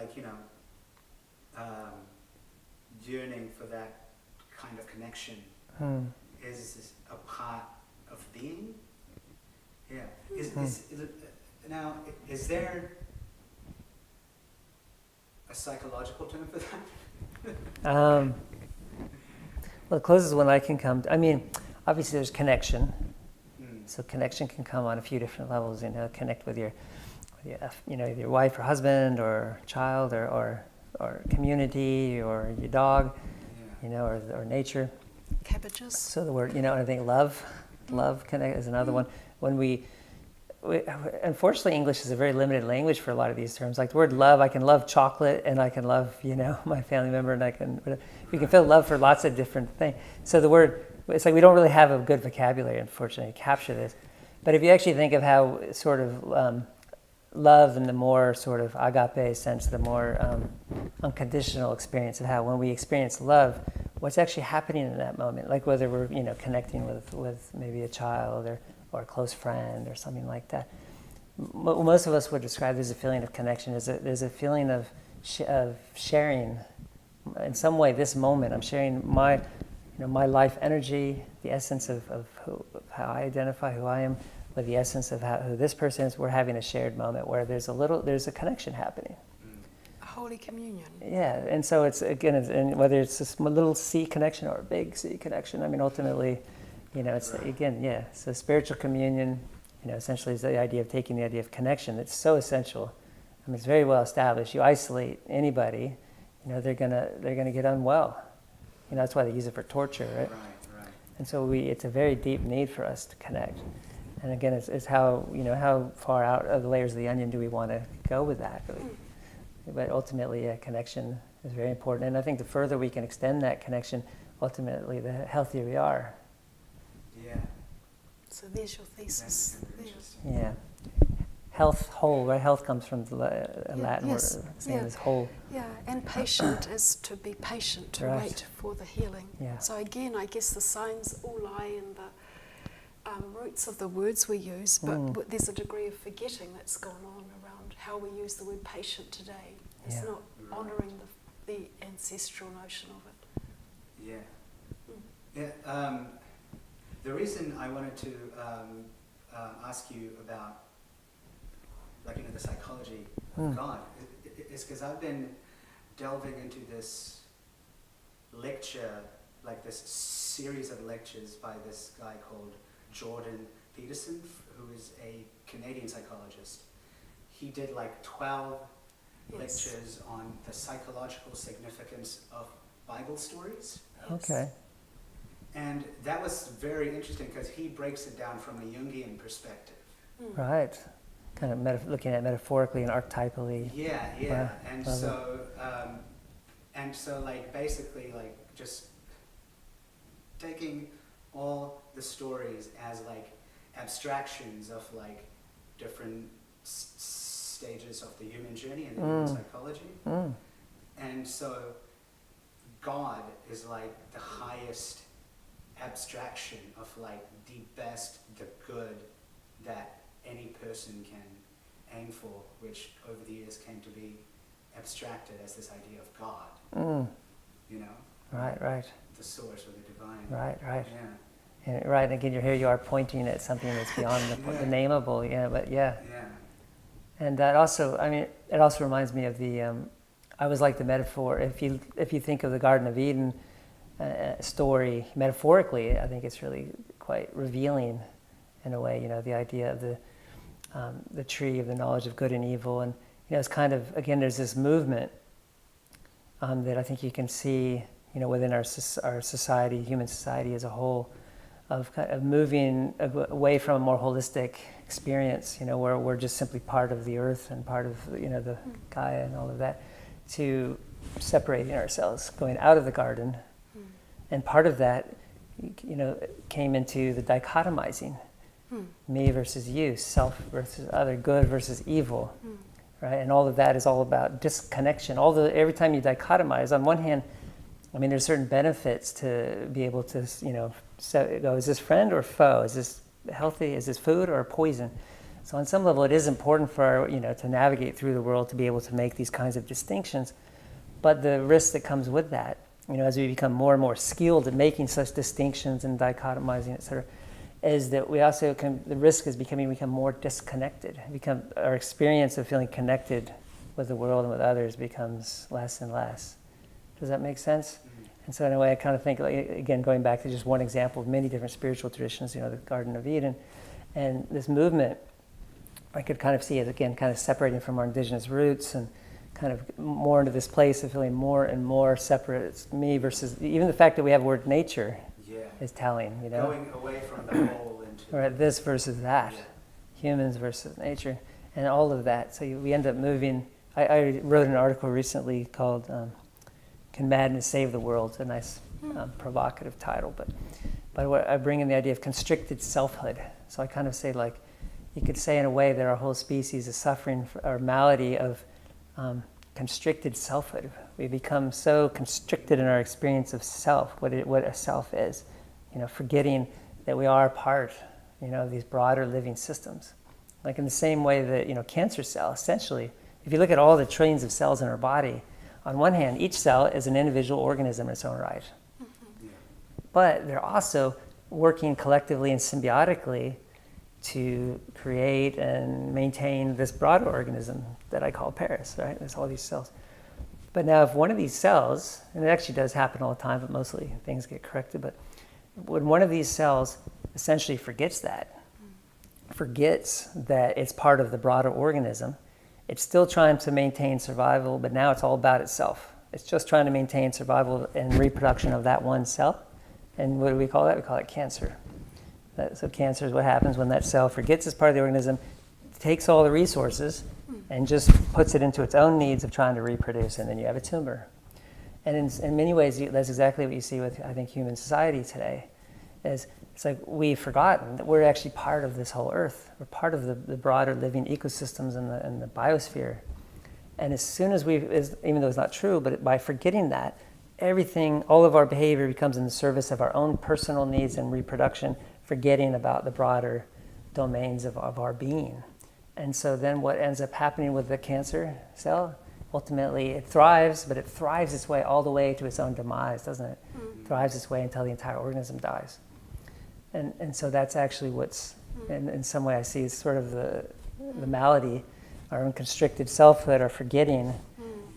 yearning for that kind of connection is a part of being. Yeah. Is there a psychological term for that? Well, the closest one I can come to, obviously there's connection. So connection can come on a few different levels, connect with your your wife or husband or child or community or your dog, or nature. Cabbages. So the word, I think love connect is another one. When we unfortunately, English is a very limited language for a lot of these terms. Like the word love, I can love chocolate and I can love, my family member, and we can feel love for lots of different things. So the word, it's like we don't really have a good vocabulary, unfortunately, to capture this. But if you actually think of how sort of love in the more sort of agape sense, the more unconditional experience of how when we experience love, what's actually happening in that moment, like whether we're connecting with maybe a child or a close friend or something like that. Most of us would describe as a feeling of connection. There's a feeling of sharing. In some way, this moment, I'm sharing my life energy, the essence of how I identify who I am, with the essence of who this person is. We're having a shared moment where there's a connection happening. A holy communion. Yeah, and so it's and whether it's a little C connection or a big C connection. Ultimately, it's so spiritual communion. Essentially, is the idea of taking the idea of connection. It's so essential I mean, it's very well established. You isolate anybody, they're gonna get unwell. That's why they use it for torture, right? Right. And so it's a very deep need for us to connect. And again, it's how, how far out of the layers of the onion do we want to go with that? But ultimately, connection is very important. And I think the further we can extend that connection, ultimately, the healthier we are. Yeah. So there's your thesis. Yeah. Health, whole, right? Health comes from the Latin word, same as whole. Yeah, and patient is to be patient, to Right. wait for the healing. Yeah. So again, I guess the signs all lie in the roots of the words we use, but there's a degree of forgetting that's gone on around how we use the word patient today. It's not honouring the ancestral notion of it. Yeah. The reason I wanted to ask you about, the psychology of God is because I've been delving into this lecture, this series of lectures by this guy called Jordan Peterson, who is a Canadian psychologist. He did 12 lectures on the psychological significance of Bible stories. Okay. And that was very interesting because he breaks it down from a Jungian perspective. Right. Kind of looking at it metaphorically and archetypally. Yeah. And so basically just taking all the stories as abstractions of different stages of the human journey and the human psychology. And so God is the highest abstraction of the best, the good that any person can aim for, which over the years came to be abstracted as this idea of God. Right. The source or the divine. Right. Yeah. And right, again, here you are pointing at something that's beyond the nameable, And that also, it also reminds me of the, I always like the metaphor, if you think of the Garden of Eden story metaphorically, I think it's really quite revealing in a way, the idea of the tree of the knowledge of good and evil. And, it's kind of, again, there's this movement that I think you can see, within our society, human society as a whole, of kind of moving away from a more holistic experience, where we're just simply part of the earth and part of, the Gaia and all of that, to separating ourselves, going out of the garden. And part of that, came into the dichotomizing, me versus you, self versus other, good versus evil, right? And all of that is all about disconnection. Every time you dichotomize, on one hand, there's certain benefits to be able to, go, is this friend or foe? Is this healthy? Is this food or poison? So on some level, it is important for, to navigate through the world to be able to make these kinds of distinctions. But the risk that comes with that, as we become more and more skilled at making such distinctions and dichotomizing, et cetera, is that we also the risk is become more disconnected. Our experience of feeling connected with the world and with others becomes less and less. Does that make sense? And so in a way, I kind of think, again, going back to just one example of many different spiritual traditions, the Garden of Eden, and this movement, I could kind of see it, again, kind of separating from our indigenous roots and kind of more into this place of feeling more and more separate. It's me versus, even the fact that we have the word nature is telling, Going away from the whole into... Right, this versus that, humans versus nature, and all of that. So we end up moving. I wrote an article recently called Can Madness Save the World? It's a nice provocative title, but what I bring in the idea of constricted selfhood. So I kind of say, you could say in a way that our whole species is suffering or malady of constricted selfhood. We become so constricted in our experience of self, what a self is, forgetting that we are part, of these broader living systems. Like in the same way that, cancer cell, essentially, if you look at all the trillions of cells in our body, on one hand, each cell is an individual organism in its own right. But they're also working collectively and symbiotically to create and maintain this broader organism that I call Paris, right? There's all these cells. But now if one of these cells, and it actually does happen all the time, but mostly things get corrected, but when one of these cells essentially forgets that it's part of the broader organism, It's still trying to maintain survival, but now it's all about itself. It's just trying to maintain survival and reproduction of that one cell. And what do we call that? We call it cancer. So cancer is what happens when that cell forgets it's part of the organism, takes all the resources, and just puts it into its own needs of trying to reproduce, and then you have a tumor. And in many ways, that's exactly what you see with, I think, human society today. It's like we've forgotten that we're actually part of this whole earth. We're part of the broader living ecosystems and the biosphere. And as soon as even though it's not true, but by forgetting that, everything, all of our behavior becomes in the service of our own personal needs and reproduction, forgetting about the broader domains of our being. And so then what ends up happening with the cancer cell, ultimately it thrives, but it thrives its way all the way to its own demise, doesn't it? It thrives its way until the entire organism dies. And so that's actually what's, in some way I see as sort of the malady, our own constricted selfhood, our forgetting.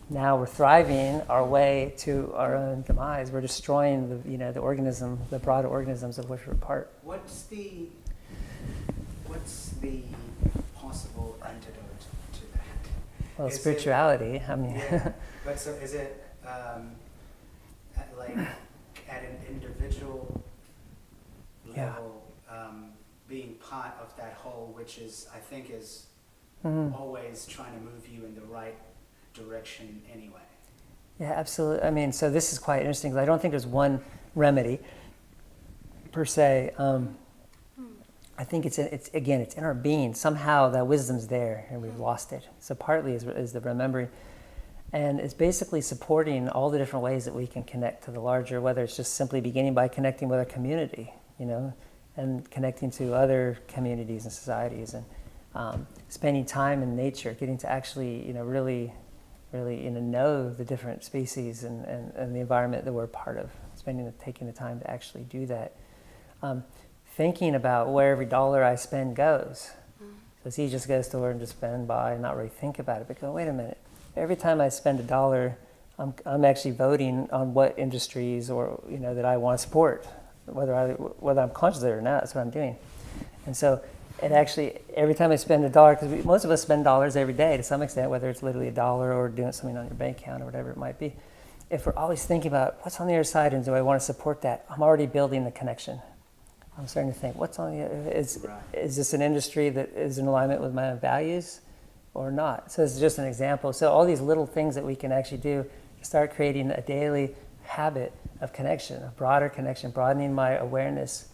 Now we're thriving our way to our own demise. We're destroying the organism, the broader organisms of which we're part. What's the possible antidote to that? Well, spirituality. I mean, yeah. But so is it like at an individual level, being part of that whole, which is I think is always trying to move you in the right direction anyway. Yeah, absolutely. I mean, so this is quite interesting because I don't think there's one remedy per se. I think it's in our being. Somehow that wisdom's there and we've lost it. So partly is the remembering. And it's basically supporting all the different ways that we can connect to the larger, whether it's just simply beginning by connecting with our community, and connecting to other communities and societies, and spending time in nature, getting to actually, really know the different species and the environment that we're part of, taking the time to actually do that. Thinking about where every dollar I spend goes. So it's easy just to go to the store and just spend by and not really think about it, but go, wait a minute, every time I spend a dollar, I'm actually voting on what industries or that I want to support, whether I'm conscious of it or not. That's what I'm doing. And so it actually, every time I spend a dollar, because most of us spend dollars every day to some extent, whether it's literally a dollar or doing something on your bank account or whatever it might be. If we're always thinking about what's on the other side and do I want to support that, I'm already building the connection. I'm starting to think, what's on the other, is this an industry that is in alignment with my values or not? So this is just an example. So all these little things that we can actually do to start creating a daily habit of connection, a broader connection, broadening my awareness.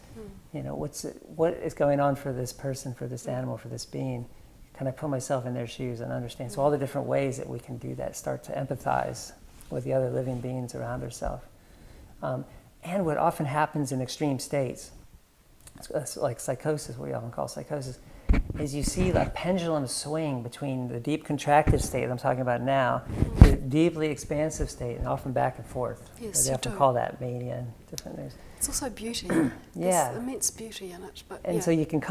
What is going on for this person, for this animal, for this being? Can I put myself in their shoes and understand? So all the different ways that we can do that, start to empathize with the other living beings around ourselves. And what often happens in extreme states, like psychosis, what we often call psychosis, is you see the pendulum swing between the deep contracted state that I'm talking about now, to the deeply expansive state, and often back and forth. Yes, they often call that mania and different things. It's also beauty. Yeah. There's immense beauty in it. So you can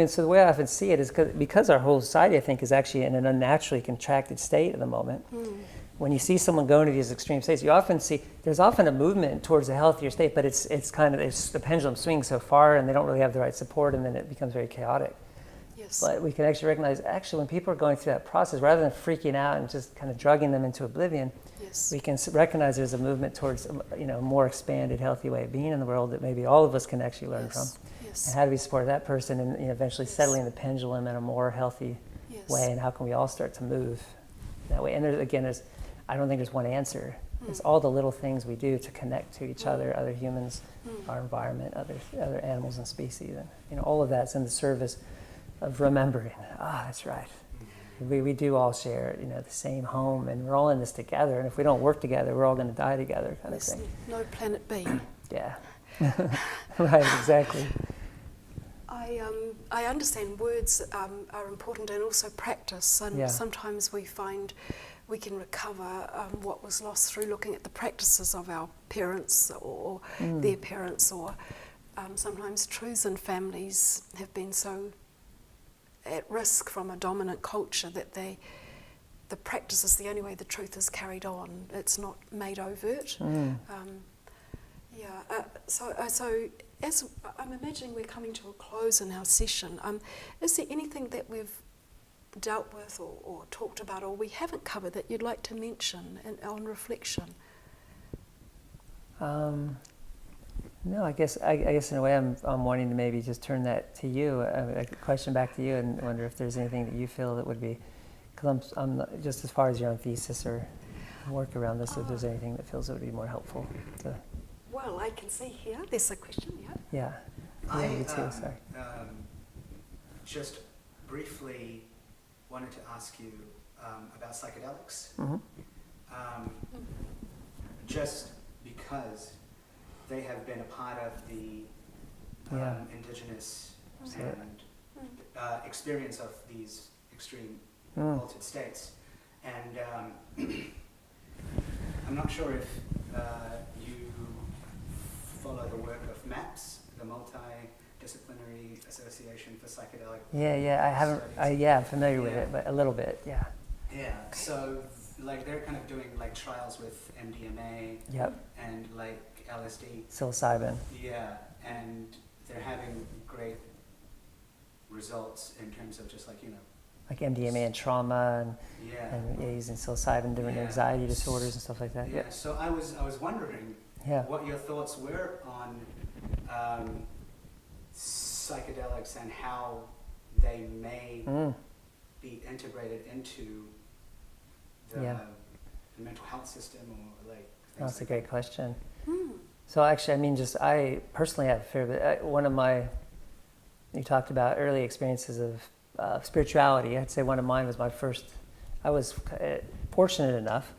so the way I often see it is because our whole society, I think, is actually in an unnaturally contracted state at the moment. When you see someone going to these extreme states, you often see there's often a movement towards a healthier state, but it's the pendulum swings so far and they don't really have the right support, and then it becomes very chaotic. Yes. But we can actually recognize, when people are going through that process, rather than freaking out and just kind of drugging them into oblivion, we can recognize there's a movement towards a more expanded, healthy way of being in the world that maybe all of us can actually learn from. Yes. And how do we support that person and eventually settling the pendulum in a more healthy way, and how can we all start to move that way? And I don't think there's one answer. It's all the little things we do to connect to each other, other humans, our environment, other animals and species, and all of that's in the service of remembering. That's right. We do all share, the same home, and we're all in this together. And if we don't work together, we're all going to die together, kind of thing. No planet B. Yeah. Right. Exactly. I understand words are important, and also practice. And sometimes we find we can recover what was lost through looking at the practices of our parents or their parents, or sometimes truths in families have been so at risk from a dominant culture that the practice is the only way the truth is carried on. It's not made overt. So as I'm imagining we're coming to a close in our session, is there anything that we've dealt with or talked about, or we haven't covered that you'd like to mention on reflection? No, I guess in a way I'm wanting to maybe just turn that to you, a question back to you, and wonder if there's anything that you feel that would be, because I'm just as far as your own thesis or work around this, if there's anything that feels it would be more helpful to. Well, I can see here, there's a question, Yeah. Me too, sorry. Just briefly wanted to ask you about psychedelics. Just because they have been a part of the indigenous and experience of these extreme altered states. And I'm not sure if you follow the work of MAPS, the Multidisciplinary Association for Psychedelic I'm familiar with it, but a little bit, yeah. Yeah, so like they're kind of doing like trials with MDMA and like LSD. Psilocybin. Yeah, and they're having great results in terms of just like, like MDMA and trauma and using psilocybin, different anxiety disorders and stuff like that. Yeah. So I was wondering what your thoughts were on psychedelics and how they may be integrated into the mental health system, or like. That's a great question. So actually, I mean, I personally have a fair bit. One of my, you talked about early experiences of spirituality. I'd say one of mine was my first. I was fortunate enough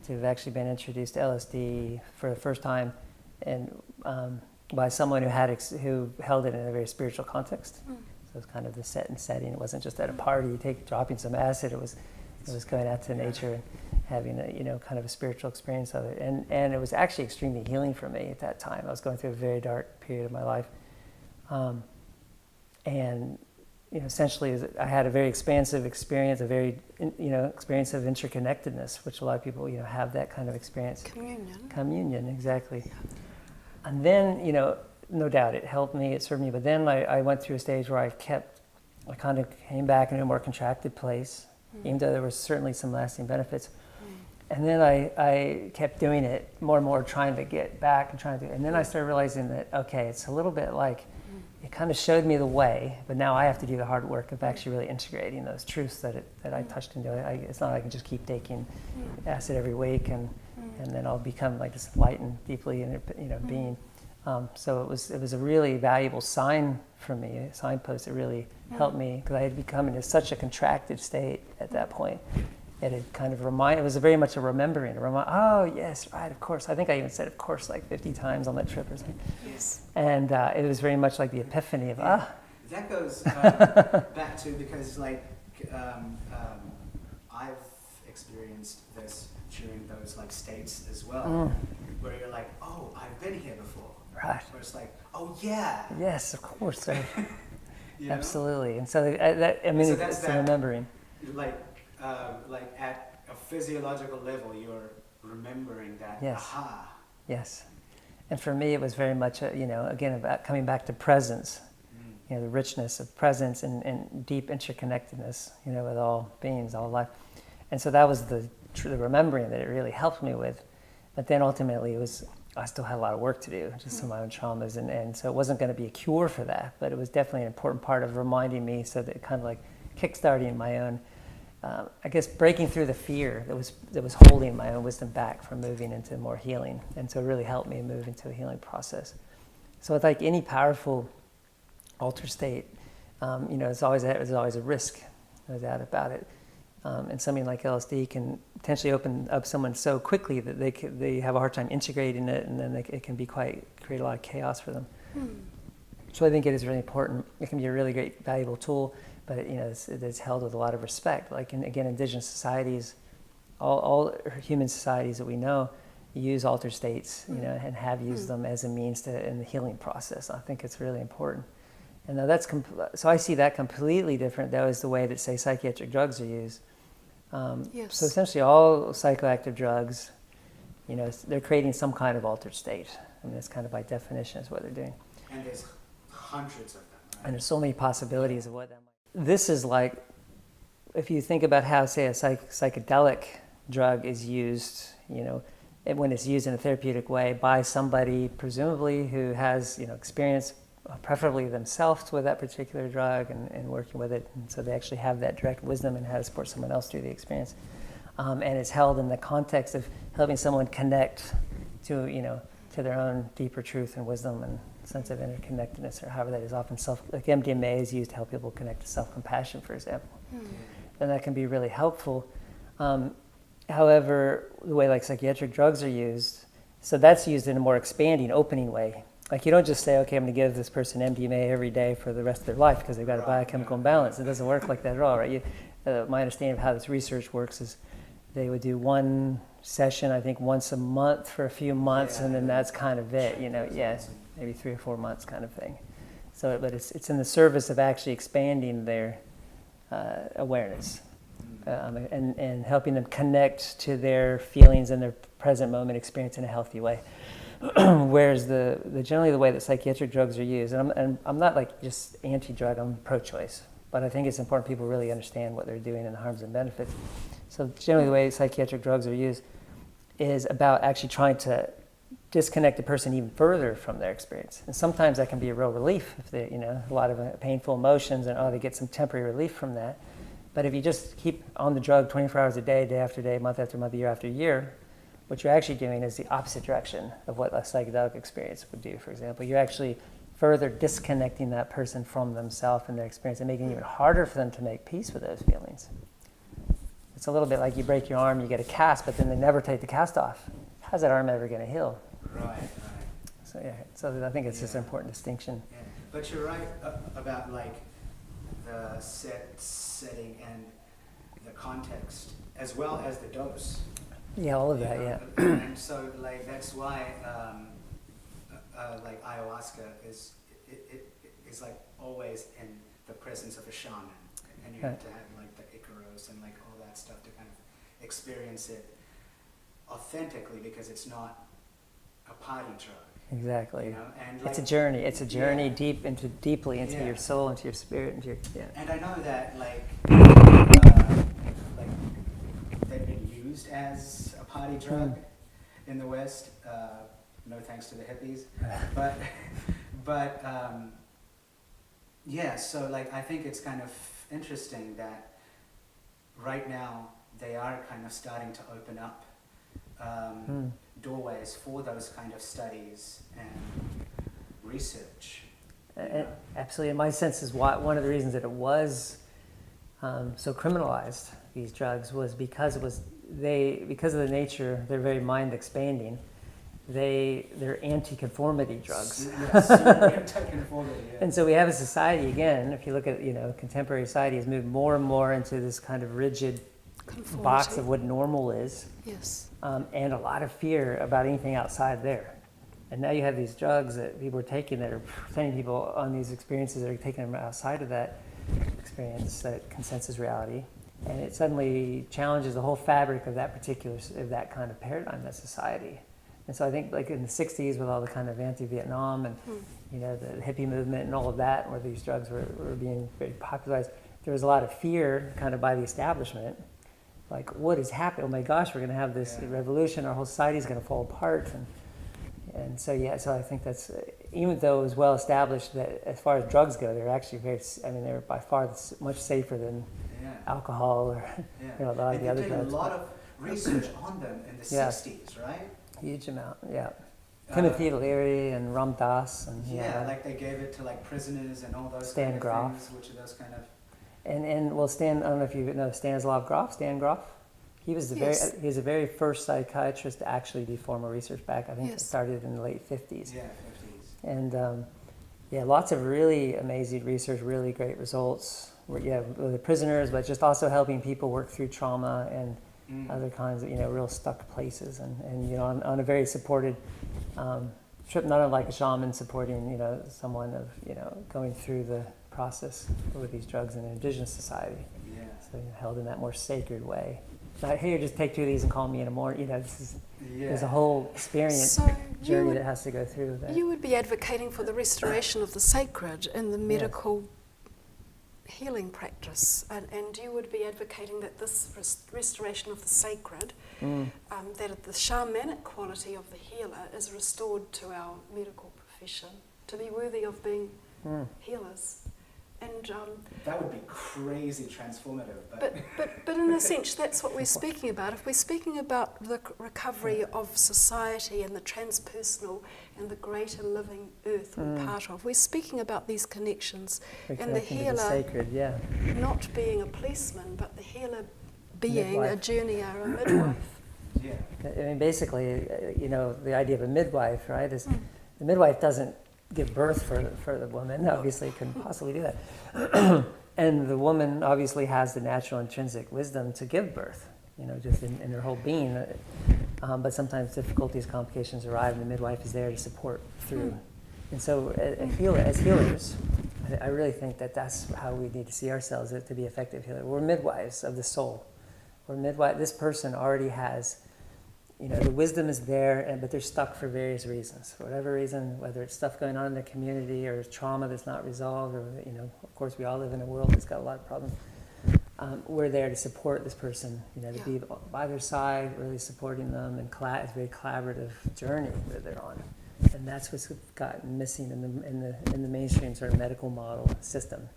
to have actually been introduced to LSD for the first time, and by someone who held it in a very spiritual context. So it was kind of the setting. It wasn't just at a party, dropping some acid. It was going out to nature and having a kind of a spiritual experience of it, and it was actually extremely healing for me at that time. I was going through a very dark period of my life, and essentially I had a very expansive experience, a very experience of interconnectedness, which a lot of people have that kind of experience. Communion, exactly. And then no doubt it helped me, it served me. But then I went through a stage where I kind of came back in a more contracted place, even though there was certainly some lasting benefits. And then I kept doing it more and more, trying to get back and then I started realizing that, okay, it's a little bit like, it kind of showed me the way, but now I have to do the hard work of actually really integrating those truths that I touched into it. It's not like I can just keep taking acid every week and then I'll become like this enlightened, deeply being. So it was a really valuable sign for me, a signpost that really helped me, because I had become in such a contracted state at that point. It had kind of it was very much a remembering, oh yes, right, of course. I think I even said of course like 50 times on that trip or something. Yes. And it was very much like the epiphany of, That goes back to, because like I've experienced this during those like states as well, where you're like, oh, I've been here before. Right. Where it's like, oh yeah. Yes, of course. So absolutely. And so it's the remembering. Like at a physiological level, you're remembering that. Yes. Aha. Yes. And for me, it was very much, again, about coming back to presence, the richness of presence and deep interconnectedness, with all beings, all life. And so that was the remembering that it really helped me with. But then ultimately I still had a lot of work to do, just some of my own traumas. And so it wasn't going to be a cure for that, but it was definitely an important part of reminding me, so that it kind of like kickstarting my own, I guess, breaking through the fear that was holding my own wisdom back from moving into more healing. And so it really helped me move into a healing process. So it's like any powerful altered state, there's always a risk, no doubt about it. And something like LSD can potentially open up someone so quickly that they have a hard time integrating it, and then it can create a lot of chaos for them. So I think it is really important. It can be a really great, valuable tool, but it's held with a lot of respect. Like again, indigenous societies, all human societies that we know use altered states, and have used them as a means in the healing process. I think it's really important. And now so I see that completely different, though, is the way that, say, psychiatric drugs are used. Yes. So essentially all psychoactive drugs, they're creating some kind of altered state. I mean, that's kind of by definition is what they're doing. And there's hundreds of them, right? And there's so many possibilities of what that might be. This is like if you think about how, say, a psychedelic drug is used, when it's used in a therapeutic way by somebody presumably who has, experience, preferably themselves with that particular drug and working with it, and so they actually have that direct wisdom and how to support someone else through the experience. And it's held in the context of helping someone connect to, to their own deeper truth and wisdom and sense of interconnectedness, or however that is often like MDMA is used to help people connect to self-compassion, for example. And that can be really helpful. However, the way like psychiatric drugs are used, so that's used in a more expanding, opening way. Like you don't just say, okay, I'm going to give this person MDMA every day for the rest of their life because they've got a biochemical imbalance. It doesn't work like that at all, right? My understanding of how this research works is they would do one session, I think, once a month for a few months, and then that's kind of it, maybe 3 or 4 months kind of thing. So, but it's in the service of actually expanding their awareness and helping them connect to their feelings and their present moment experience in a healthy way. Whereas generally the way that psychiatric drugs are used, and I'm not like just anti-drug, I'm pro-choice, but I think it's important people really understand what they're doing and the harms and benefits. So generally the way psychiatric drugs are used is about actually trying to disconnect the person even further from their experience. And sometimes that can be a real relief if they, a lot of painful emotions and they get some temporary relief from that. But if you just keep on the drug 24 hours a day, day after day, month after month, year after year, what you're actually doing is the opposite direction of what a psychedelic experience would do, for example. You're actually further disconnecting that person from themselves and their experience and making it even harder for them to make peace with those feelings. It's a little bit like you break your arm, you get a cast, but then they never take the cast off. How's that arm ever going to heal? Right. So I think it's just an important distinction. Yeah. But you're right about like the setting and the context, as well as the dose. Yeah, all of that, yeah. And so like that's why like ayahuasca is like always in the presence of a shaman, and you have to have like the Icaros and like all that stuff to kind of experience it authentically, because it's not a party drug. Exactly. And like, it's a journey. It's a journey deeply into your soul, into your spirit, into your And I know that like they've been used as a party drug in the West. No thanks to the hippies, but So like I think it's kind of interesting that right now they are kind of starting to open up doorways for those kind of studies and research. Absolutely, and my sense is one of the reasons that it was so criminalized, these drugs, was because of the nature, they're very mind expanding. They're anti-conformity drugs. Yes, anti-conformity. Yeah. And so we have a society, again, if you look at contemporary society, has moved more and more into this kind of rigid box of what normal is. Yes. And a lot of fear about anything outside there. And now you have these drugs that people are taking that are sending people on these experiences that are taking them outside of that experience, that consensus reality. And it suddenly challenges the whole fabric of that kind of paradigm, that society. And so I think like in the 60s with all the kind of anti-Vietnam and the hippie movement and all of that, where these drugs were being very popularized, there was a lot of fear kind of by the establishment. Like, what is happening? Oh my gosh, we're going to have this revolution, our whole society is going to fall apart. And so I think that's, even though it was well established that as far as drugs go, they're actually they're by far much safer than alcohol or a lot of the other drugs. They did a lot of research on them in the 60s, right? Huge amount, yeah. Timothy Leary and Ram Dass. And, like they gave it to like prisoners and all those Stan kind Grof. of things, which are those kind of... Stan, I don't know if you know Stanislav Grof, Stan Grof. He was the very first psychiatrist to actually do formal research back. I think it started in the late 50s. Yeah, 50s. And lots of really amazing research, really great results. With the prisoners, but just also helping people work through trauma and other kinds of real stuck places, and on a very supported trip, not unlike a shaman supporting someone of going through the process with these drugs in an indigenous society. Yeah. So held in that more sacred way. Not here, just take 2 of these and call me in a morning. There's a whole experience journey that has to go through that. You would be advocating for the restoration of the sacred in the medical healing practice, and you would be advocating that this restoration of the sacred, that the shamanic quality of the healer is restored to our medical profession, to be worthy of being healers. And that would be crazy transformative. But in a sense, that's what we're speaking about. If we're speaking about the recovery of society and the transpersonal and the greater living earth we're part of, we're speaking about these connections. And the healer, the sacred, not being a policeman, but the healer being a journeyer, a midwife. Yeah. I mean, basically, the idea of a midwife, right, is the midwife doesn't give birth for the woman, obviously couldn't possibly do that. And the woman obviously has the natural intrinsic wisdom to give birth, just in her whole being. But sometimes difficulties, complications arrive, and the midwife is there to support through. And so as healers, I really think that that's how we need to see ourselves, to be effective healers. We're midwives of the soul. This person already has, the wisdom is there, but they're stuck for various reasons. For whatever reason, whether it's stuff going on in the community or trauma that's not resolved, or, of course we all live in a world that's got a lot of problems. We're there to support this person, to be by their side, really supporting them, and it's a very collaborative journey that they're on. And that's what's gotten missing in the mainstream sort of medical model system.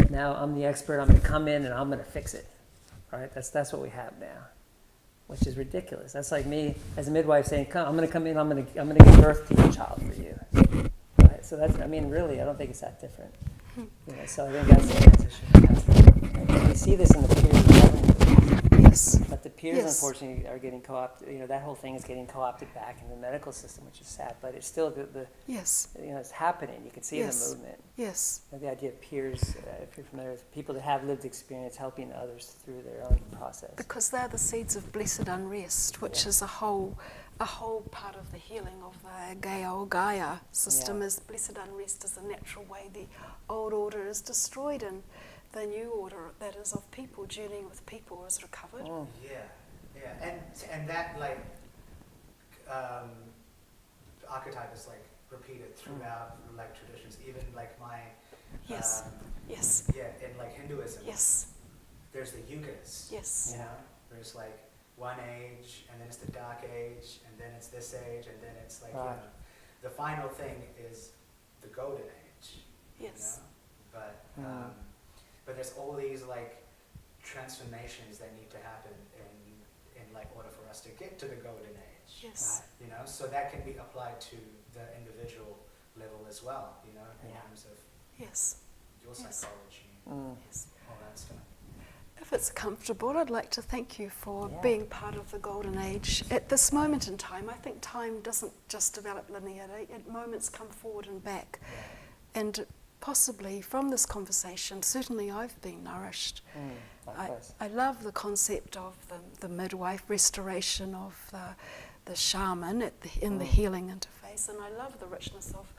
Now I'm the expert, I'm going to come in and I'm going to fix it. Right? That's what we have now, which is ridiculous. That's like me as a midwife saying, I'm going to come in, I'm going to give birth to your child for you. Right? So really, I don't think it's that different. So I think that's the transition. We see this in the peers government. Yes. But the peers, unfortunately, are getting co-opted. That whole thing is getting co-opted back in the medical system, which is sad. But it's still it's happening. You can see the movement. Yes. The idea of peers, if you're familiar with people that have lived experience helping others through their own process. Because they're the seeds of blessed unrest, which is a whole part of the healing of the Gaia system. Is blessed unrest is the natural way the old order is destroyed and the new order that is of people journeying with people is recovered. And that archetype is repeated throughout traditions, even my in Hinduism. There's the yugas. There's one age, and then it's the dark age, and then it's this age, and then it's the final thing is the golden age. But there's all these transformations that need to happen in order for us to get to the golden age. So that can be applied to the individual level as well, in terms of your psychology, all that stuff. If it's comfortable, I'd like to thank you for being part of the golden age. At this moment in time, I think time doesn't just develop linearly. Moments come forward and back. And possibly from this conversation, certainly I've been nourished. I love the concept of the midwife, restoration of the shaman in the healing interface, and I love the richness of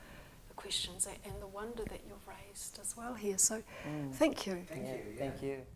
the questions and the wonder that you've raised as well here. So thank you. Thank you. Thank you.